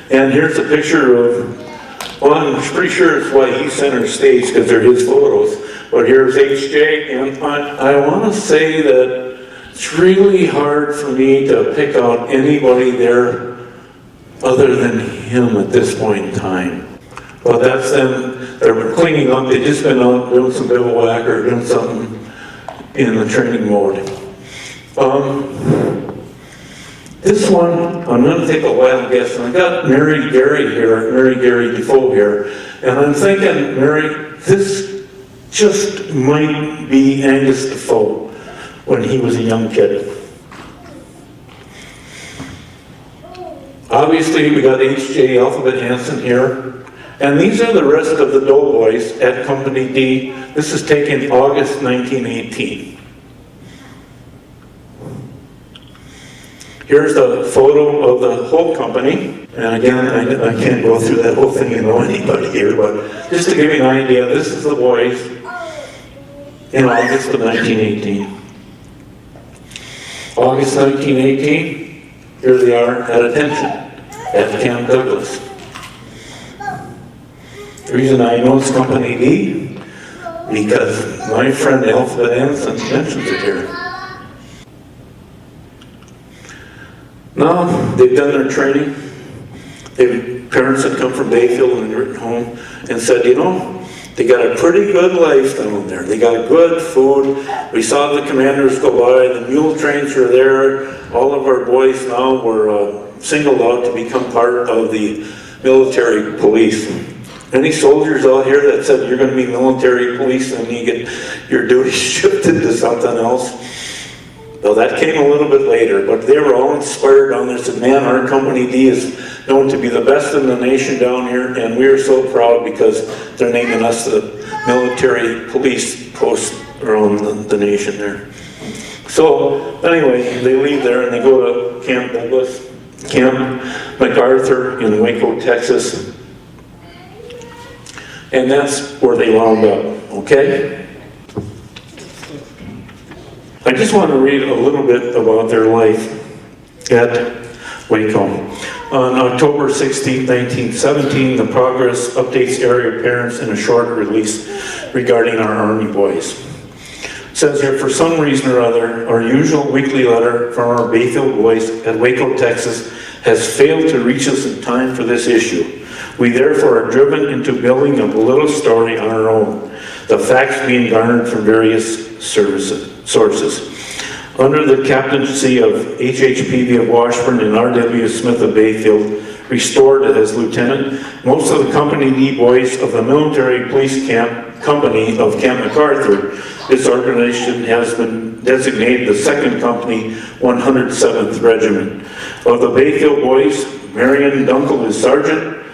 And here's a picture of, well, I'm pretty sure it's why he's center stage, because they're his photos. But here's HJ, and I want to say that it's really hard for me to pick out anybody there other than him at this point in time. But that's them. They're cleaning up. They just been out doing some bivouac or doing something in the training mode. This one, I'm going to take a wild guess, and I got Mary Gary Defoe here, and I'm thinking, Mary, this just might be Angus Defoe when he was a young kid. Obviously, we got H.J. Alphabet Hanson here, and these are the rest of the Doughboys at Company D. This is taken August 1918. Here's the photo of the whole company. And again, I can't go through that whole thing, you know anybody here, but just to give you an idea, this is the boys in August of 1918. August 1918, here they are at attention at Camp Douglas. The reason I know it's Company D, because my friend Alphabet Hanson mentions it here. Now, they've done their training. Parents had come from Bayfield and written home and said, you know, they got a pretty good life down there. They got good food. We saw the commanders go by. The mule trains were there. All of our boys now were singled out to become part of the military police. Any soldiers out here that said you're going to be military police and you get your duties shifted to something else? Well, that came a little bit later, but they were all inspired down there. Said, man, our Company D is known to be the best in the nation down here, and we are so proud because they're naming us the military police post around the nation there. So, anyway, they leave there and they go to Camp Douglas, Camp MacArthur in Waco, Texas. And that's where they wound up, okay? I just want to read a little bit about their life at Waco. On October 16, 1917, the Progress updates area parents in a short release regarding our Army boys. It says here, for some reason or other, our usual weekly letter from our Bayfield boys at Waco, Texas has failed to reach us in time for this issue. We therefore are driven into building a little story on our own, the facts being garnered from various sources. Under the captaincy of H.H.P.V. of Washburn and R.W. Smith of Bayfield, restored as lieutenant, most of the Company D boys of the military police company of Camp MacArthur. This organization has been designated the 2nd Company 107th Regiment. Of the Bayfield boys, Marion Dunkel is sergeant,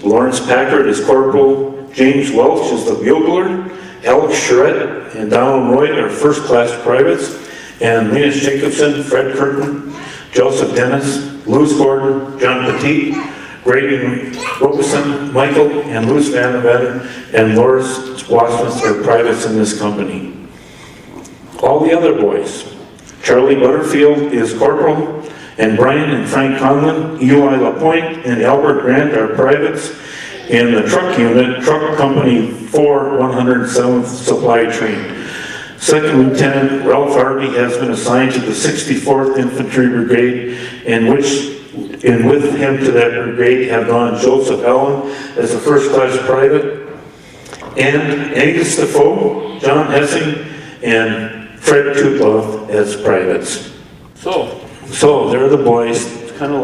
Lawrence Packard is corporal, James Welch is the bugler, Alex Charette and Donald Roy are first-class privates, and Linus Jacobson, Fred Curtin, Joseph Dennis, Louis Gordon, John Petit, Graydon Robeson, Michael and Louis Van Ven, and Loris Wasmus are privates in this company. All the other boys, Charlie Butterfield is corporal, and Brian and Frank Conlon, Eli Lapointe, and Albert Grant are privates in the truck unit, Truck Company 4 107th Supply Train. Second Lieutenant Ralph Harvey has been assigned to the 64th Infantry Brigade, and with him to that brigade have gone Joseph Allen as a first-class private, and Angus Defoe, John Hessing, and Fred Tutloff as privates. So there are the boys. It's kind of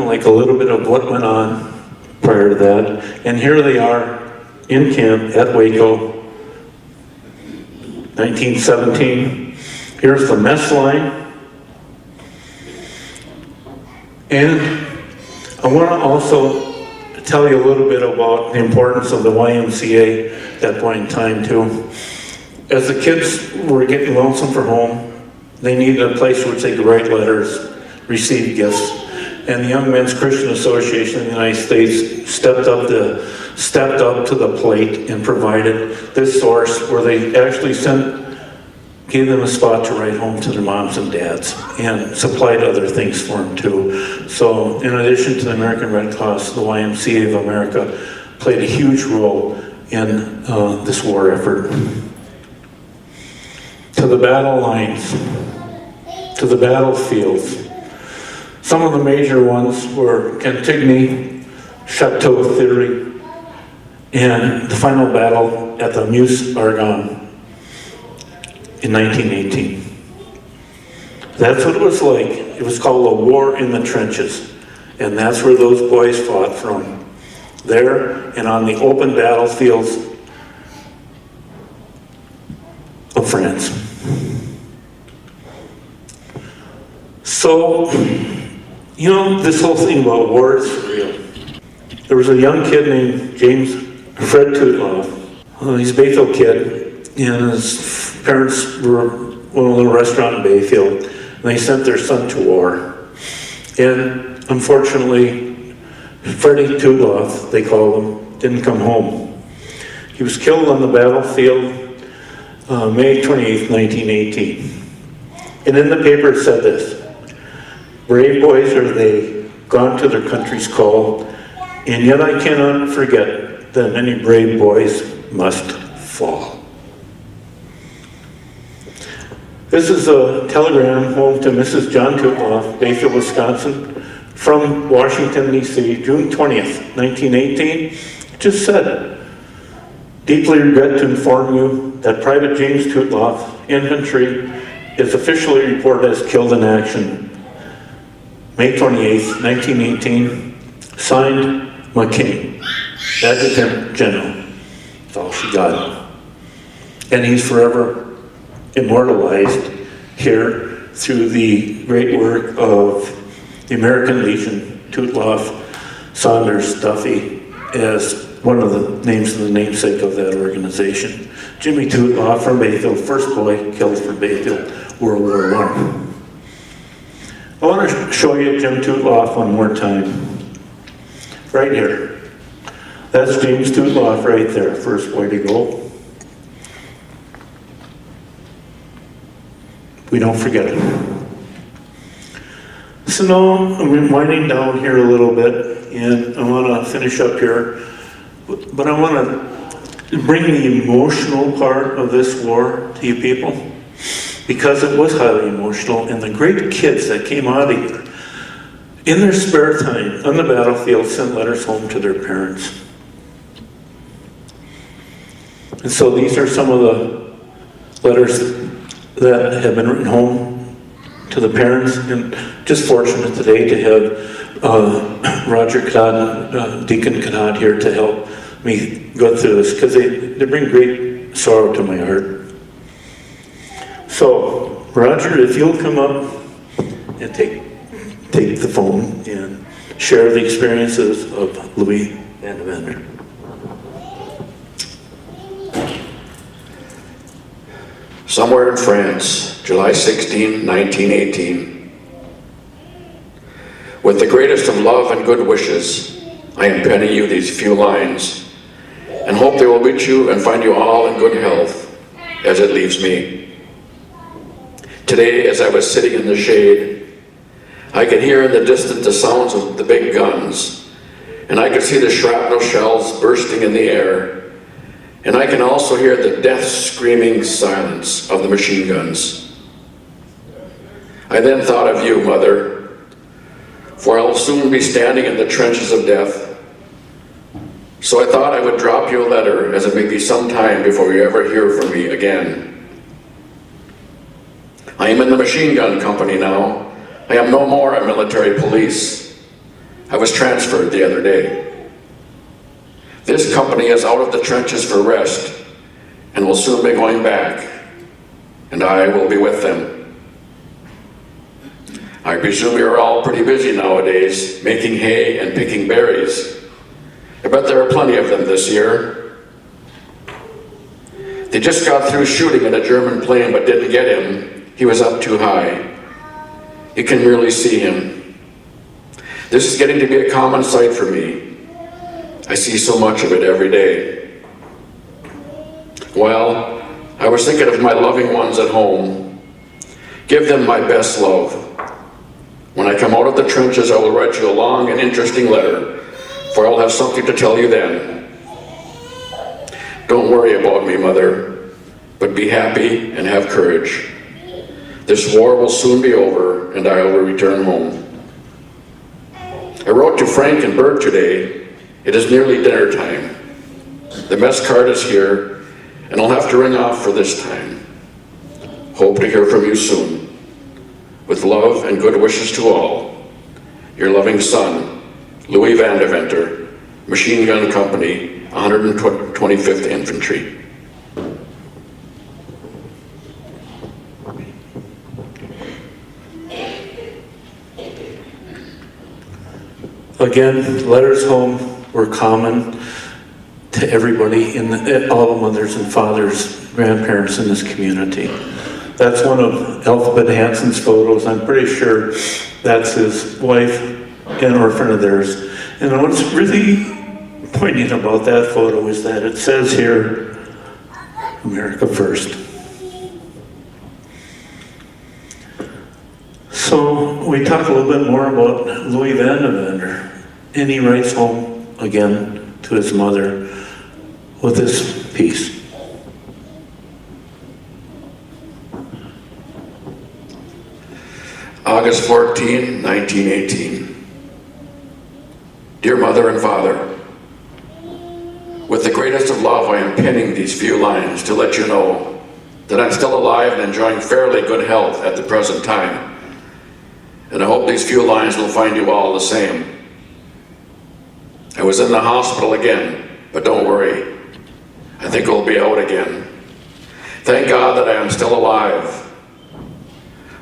like a little bit of what went on prior to that, and here they are in camp at Waco, 1917. Here's the mess line. And I want to also tell you a little bit about the importance of the YMCA at that point in time too. As the kids were getting lonesome for home, they needed a place where they could write letters, receive gifts. And the Young Men's Christian Association in the United States stepped up to the plate and provided this source where they actually gave them a spot to write home to their moms and dads, and supplied other things for them too. So in addition to the American Red Cross, the YMCA of America played a huge role in this war effort. To the battle lines, to the battlefields. Some of the major ones were Cantigny, Chateau Thierry, and the final battle at the Meuse Argonne in 1918. That's what it was like. It was called a war in the trenches. And that's where those boys fought from. There and on the open battlefields of France. So, you know, this whole thing about war is real. There was a young kid named Fred Tutloff. He's a Bayfield kid, and his parents were owned a little restaurant in Bayfield, and they sent their son to war. And unfortunately, Freddie Tutloff, they called him, didn't come home. He was killed on the battlefield May 28th, 1918. And in the paper it said this: "Brave boys are they, gone to their country's call, and yet I cannot forget that many brave boys must fall." This is a telegram home to Mrs. John Tutloff, Bayfield, Wisconsin, from Washington, D.C., June 20th, 1918. It just said, "Deeply regret to inform you that Private James Tutloff, Infantry, is officially reported as killed in action. May 28th, 1918, signed McKinney, Adjutant General." That's all she got. And he's forever immortalized here through the great work of the American Legion, Tutloff, Saunders, Duffy, as one of the names of the namesake of that organization. Jimmy Tutloff from Bayfield, first boy killed for Bayfield, World War I. I want to show you Jim Tutloff one more time. Right here. That's James Tutloff right there, first boy to go. We don't forget it. So now I'm winding down here a little bit, and I want to finish up here, but I want to bring the emotional part of this war to you people, because it was highly emotional, and the great kids that came out of here, in their spare time, on the battlefield, sent letters home to their parents. And so these are some of the letters that have been written home to the parents, and just fortunate today to have Roger Cadot, Deacon Cadot here to help me go through this, because they bring great sorrow to my heart. So, Roger, if you'll come up and take the phone and share the experiences of Louis and Evander. Somewhere in France, July 16, 1918. With the greatest of love and good wishes, I am penning you these few lines, and hope they will reach you and find you all in good health, as it leaves me. Today, as I was sitting in the shade, I could hear in the distance the sounds of the big guns, and I could see the shrapnel shells bursting in the air, and I can also hear the death-screaming silence of the machine guns. I then thought of you, Mother, for I'll soon be standing in the trenches of death. So I thought I would drop you a letter, as it may be some time before you ever hear from me again. I am in the machine gun company now. I am no more a military police. I was transferred the other day. This company is out of the trenches for rest and will soon be going back, and I will be with them. I presume you're all pretty busy nowadays, making hay and picking berries. I bet there are plenty of them this year. They just got through shooting at a German plane but didn't get him. He was up too high. You can really see him. This is getting to be a common sight for me. I see so much of it every day. Well, I was thinking of my loving ones at home. Give them my best love. When I come out of the trenches, I will write you a long and interesting letter, for I'll have something to tell you then. Don't worry about me, Mother, but be happy and have courage. This war will soon be over, and I will return home. I wrote to Frank and Bert today. It is nearly dinner time. The mess card is here, and I'll have to ring off for this time. Hope to hear from you soon. With love and good wishes to all, your loving son, Louis Van Deventer, Machine Gun Company, 125th Infantry. Again, letters home were common to everybody, all the mothers and fathers, grandparents in this community. That's one of Elphaba Hanson's photos. I'm pretty sure that's his wife and or a friend of theirs. And what's really poignant about that photo is that it says here, America first. So we talk a little bit more about Louis Van Deventer. And he writes home again to his mother with this piece. August 14, 1918. Dear Mother and Father, with the greatest of love, I am penning these few lines to let you know that I'm still alive and enjoying fairly good health at the present time. And I hope these few lines will find you all the same. I was in the hospital again, but don't worry. I think I'll be out again. Thank God that I am still alive.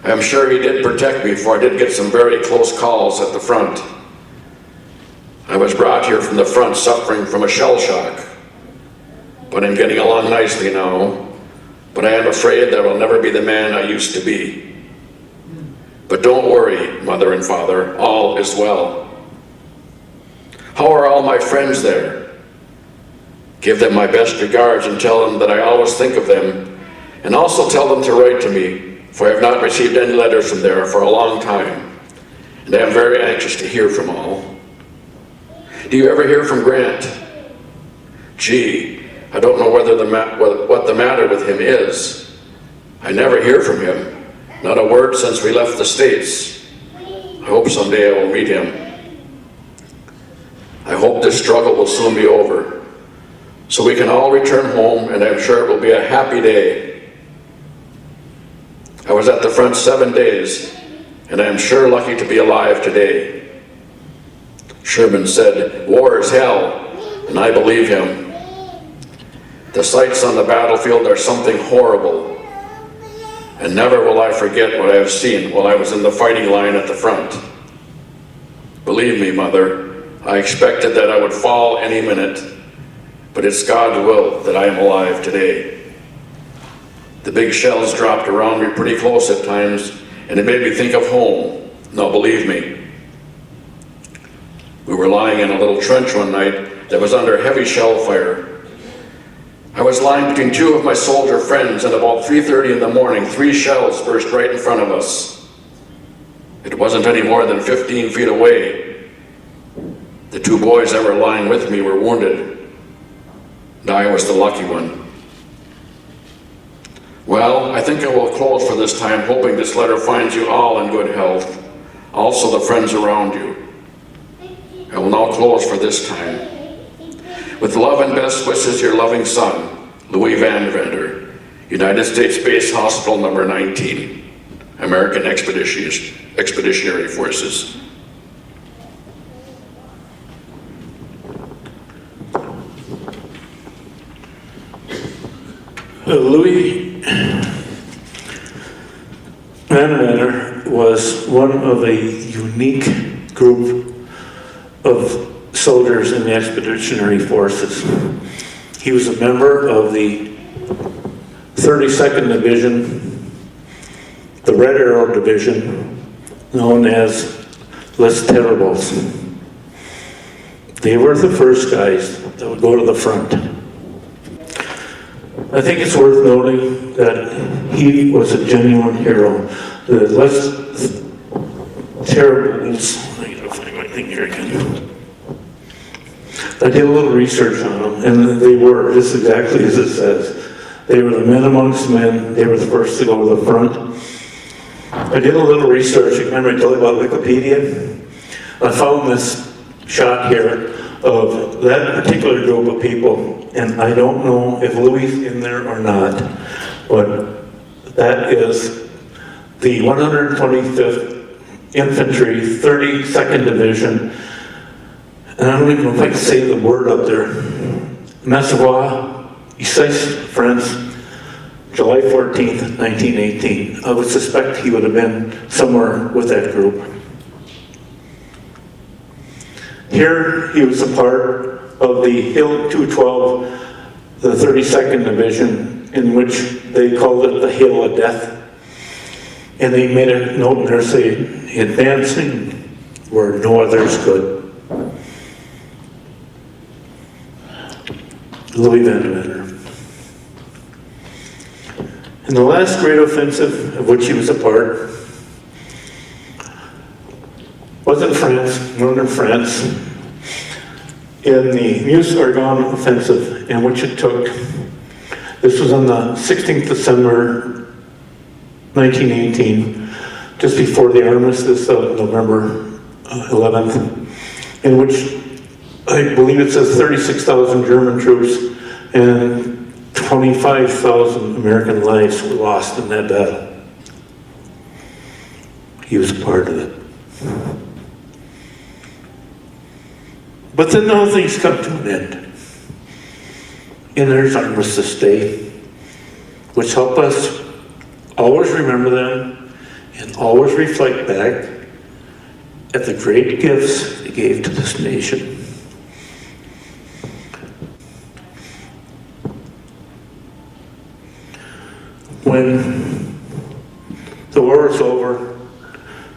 I am sure He did protect me, for I did get some very close calls at the front. I was brought here from the front suffering from a shell shock, but I'm getting along nicely now. But I am afraid that I'll never be the man I used to be. But don't worry, Mother and Father, all is well. How are all my friends there? Give them my best regards and tell them that I always think of them, and also tell them to write to me, for I have not received any letters from there for a long time, and I am very anxious to hear from all. Do you ever hear from Grant? Gee, I don't know what the matter with him is. I never hear from him, not a word since we left the States. I hope someday I will meet him. I hope this struggle will soon be over, so we can all return home, and I'm sure it will be a happy day. I was at the front 7 days, and I am sure lucky to be alive today. Sherman said, "War is hell," and I believe him. The sights on the battlefield are something horrible, and never will I forget what I have seen while I was in the fighting line at the front. Believe me, Mother, I expected that I would fall any minute, but it's God's will that I am alive today. The big shells dropped around me pretty close at times, and it made me think of home. Now believe me. We were lying in a little trench one night that was under heavy shell fire. I was lying between two of my soldier friends, and about 3:30 in the morning, 3 shells burst right in front of us. It wasn't any more than 15 feet away. The 2 boys that were lying with me were wounded. and I was the lucky one. Well, I think I will close for this time, hoping this letter finds you all in good health, also the friends around you. I will now close for this time. With love and best wishes, your loving son, Louis Van Vender, United States Base Hospital number 19, American Expeditionary Forces. Louis Van Vender was one of a unique group of soldiers in the Expeditionary Forces. He was a member of the 32nd Division, the Red Arrow Division, known as Les Terribles. They were the first guys that would go to the front. I think it's worth noting that he was a genuine hero. The Les Terribles, I gotta find my thing here again. I did a little research on them, and they were just exactly as it says. They were the men amongst men. They were the first to go to the front. I did a little research. Remember I told you about Wikipedia? I found this shot here of that particular group of people, and I don't know if Louis is in there or not, but that is the 125th Infantry, 32nd Division, and I don't even know if I can say the word up there. Massawa, East France, July 14th, 1918. I would suspect he would have been somewhere with that group. Here he was a part of the Hill 212, the 32nd Division, in which they called it the Hill of Death. And they made a note in there saying, advancing where no others could. Louis Van Vender. In the last great offensive of which he was a part, was in France, northern France, in the Meuse-Argonne offensive, in which it took, this was on the 16th December 1918, just before the armistice of November 11th, in which I believe it says 36,000 German troops and 25,000 American lives were lost in that battle. He was a part of it. But then all things come to an end. And there's Armistice Day, which help us always remember them and always reflect back at the great gifts they gave to this nation. When the war was over,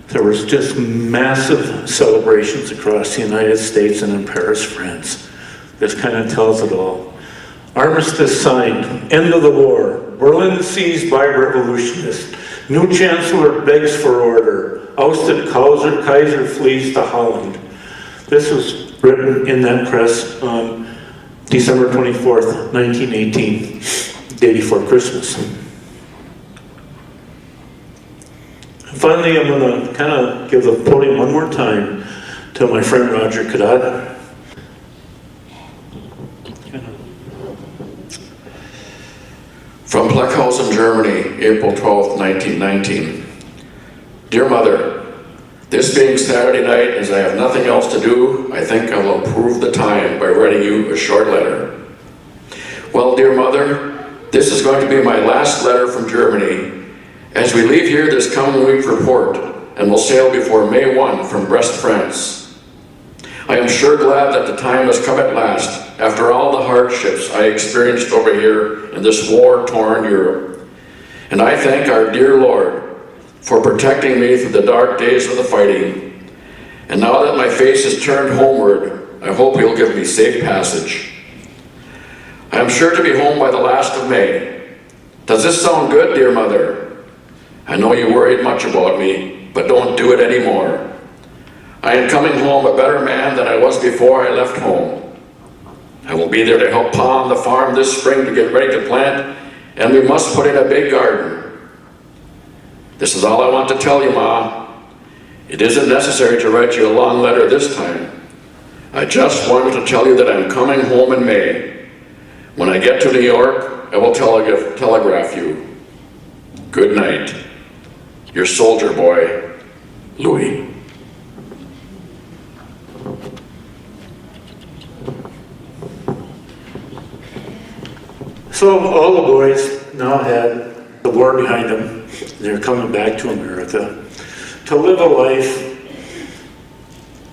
there was just massive celebrations across the United States and in Paris, France. This kind of tells it all. Armistice signed, end of the war, Berlin seized by revolutionists, new chancellor begs for order, ousted Kaiser flees to Holland. This was written in that press on December 24th, 1918, day before Christmas. Finally, I'm going to kind of give the podium one more time to my friend Roger Cadet. From Blechhausen, Germany, April 12, 1919. Dear Mother, this being Saturday night, as I have nothing else to do, I think I will improve the time by writing you a short letter. Well, dear Mother, this is going to be my last letter from Germany. As we leave here this coming week for port, and will sail before May 1 from Brest, France. I am sure glad that the time has come at last, after all the hardships I experienced over here in this war-torn Europe. And I thank our dear Lord for protecting me through the dark days of the fighting. And now that my face is turned homeward, I hope He'll give me safe passage. I am sure to be home by the last of May. Does this sound good, dear Mother? I know you worried much about me, but don't do it anymore. I am coming home a better man than I was before I left home. I will be there to help palm the farm this spring to get ready to plant, and we must put in a big garden. This is all I want to tell you, Ma. It isn't necessary to write you a long letter this time. I just wanted to tell you that I'm coming home in May. When I get to New York, I will telegraph you. Good night. Your soldier boy, Louis. So all the boys now had the war behind them. They're coming back to America to live a life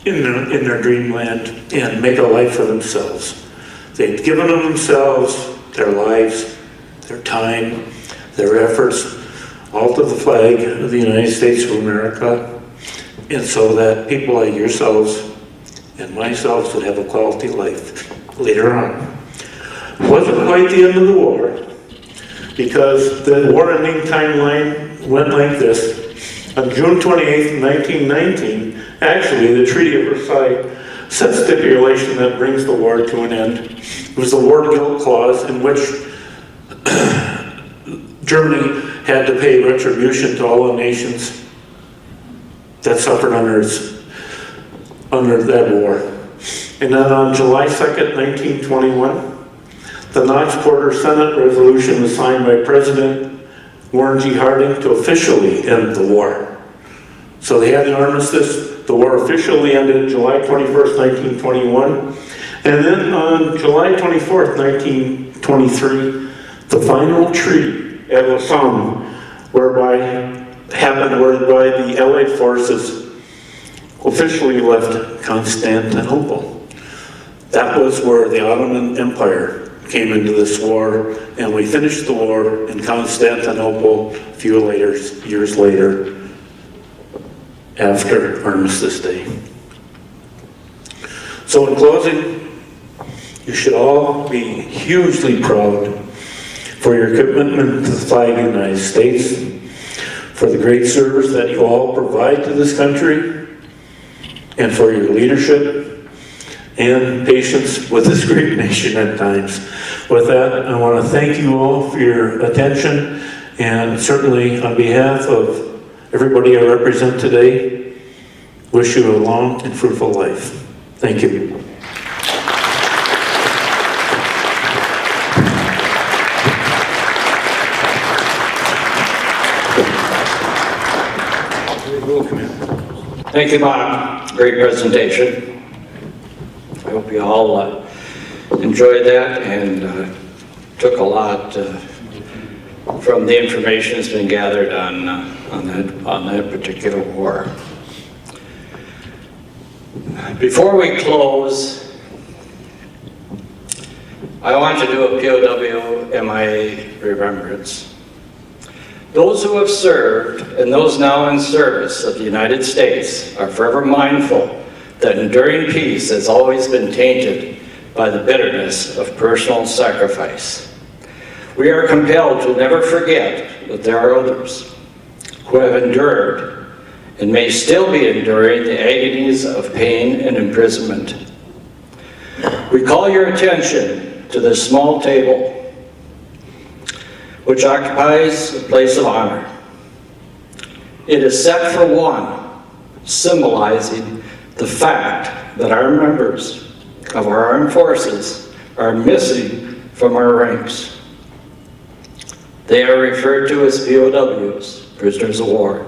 in their dreamland and make a life for themselves. They've given of themselves, their lives, their time, their efforts, all to the flag of the United States of America, and so that people like yourselves and myself would have a quality life later on. It wasn't quite the end of the war, because the war ending timeline went like this. On June 28th, 1919, actually the Treaty of Versailles set stipulation that brings the war to an end. It was the war guilt clause in which Germany had to pay retribution to all the nations that suffered under that war. And then on July 2nd, 1921, the Knox-Porter Senate resolution was signed by President Warren G. Harding to officially end the war. So they had an armistice. The war officially ended July 21st, 1921. And then on July 24th, 1923, the final treaty at Lausanne, whereby the Allied forces officially left Constantinople. That was where the Ottoman Empire came into this war, and we finished the war in Constantinople a few years later, after Armistice Day. So in closing, you should all be hugely proud for your commitment to the flag of the United States, for the great service that you all provide to this country, and for your leadership and patience with this great nation at times. With that, I want to thank you all for your attention, and certainly on behalf of everybody I represent today, wish you a long and fruitful life. Thank you. Thank you, Bob. Great presentation. I hope you all enjoyed that and took a lot from the information that's been gathered on that particular war. Before we close, I want to do a POW MIA remembrance. Those who have served and those now in service of the United States are forever mindful that enduring peace has always been tainted by the bitterness of personal sacrifice. We are compelled to never forget that there are others who have endured and may still be enduring the agonies of pain and imprisonment. We call your attention to this small table which occupies a place of honor. It is set for one, symbolizing the fact that our members of our armed forces are missing from our ranks. They are referred to as POWs, prisoners of war,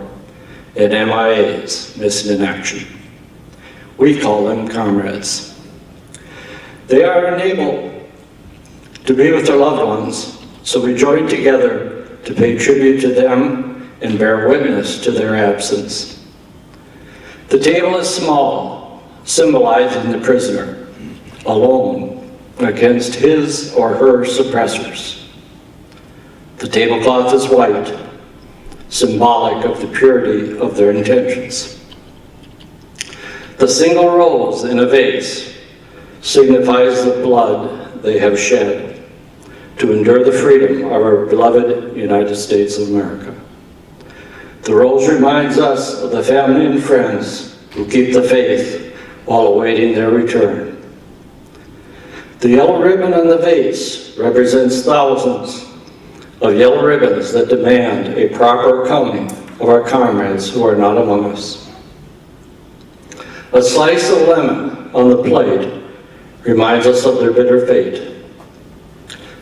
and MIAs, missing in action. We call them comrades. They are unable to be with their loved ones, so we join together to pay tribute to them and bear witness to their absence. The table is small, symbolizing the prisoner, alone against his or her suppressors. The tablecloth is white, symbolic of the purity of their intentions. The single rose in a vase signifies the blood they have shed to endure the freedom of our beloved United States of America. The rose reminds us of the family and friends who keep the faith while awaiting their return. The yellow ribbon on the vase represents thousands of yellow ribbons that demand a proper accounting of our comrades who are not among us. A slice of lemon on the plate reminds us of their bitter fate.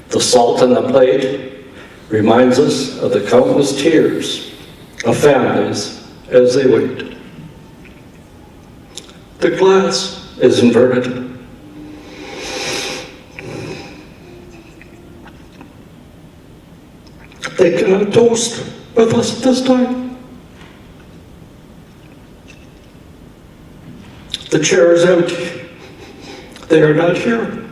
The salt on the plate reminds us of the countless tears of families as they wait. The glass is inverted. They cannot toast with us at this time. The chair is empty. They are not here.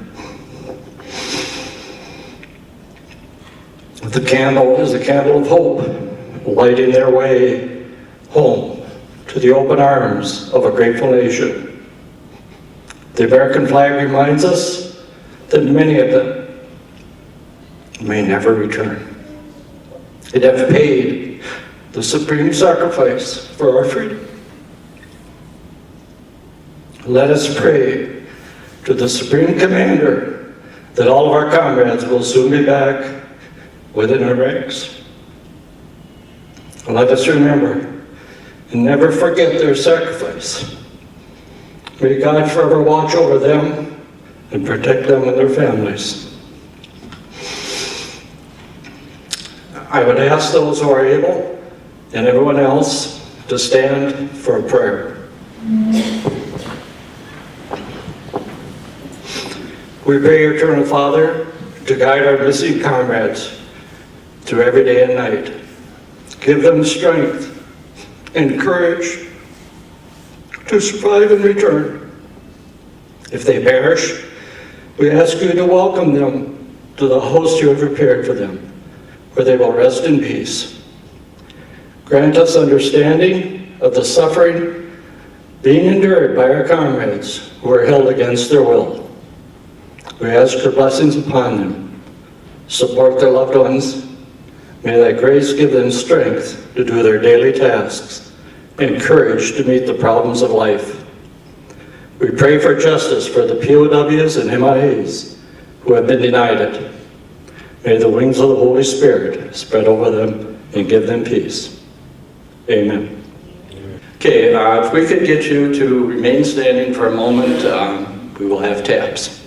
The candle is a candle of hope, lighting their way home to the open arms of a grateful nation. The American flag reminds us that many of them may never return. They have paid the supreme sacrifice for our freedom. Let us pray to the Supreme Commander that all of our comrades will soon be back within our ranks. Let us remember and never forget their sacrifice. May God forever watch over them and protect them and their families. I would ask those who are able and everyone else to stand for a prayer. We pray, Eternal Father, to guide our missing comrades through every day and night. Give them strength and courage to survive and return. If they perish, we ask you to welcome them to the host you have prepared for them, where they will rest in peace. Grant us understanding of the suffering being endured by our comrades who are held against their will. We ask your blessings upon them. Support their loved ones. May thy grace give them strength to do their daily tasks and courage to meet the problems of life. We pray for justice for the POWs and MIAs who have been denied it. May the wings of the Holy Spirit spread over them and give them peace. Amen. Okay, if we could get you to remain standing for a moment, we will have taps.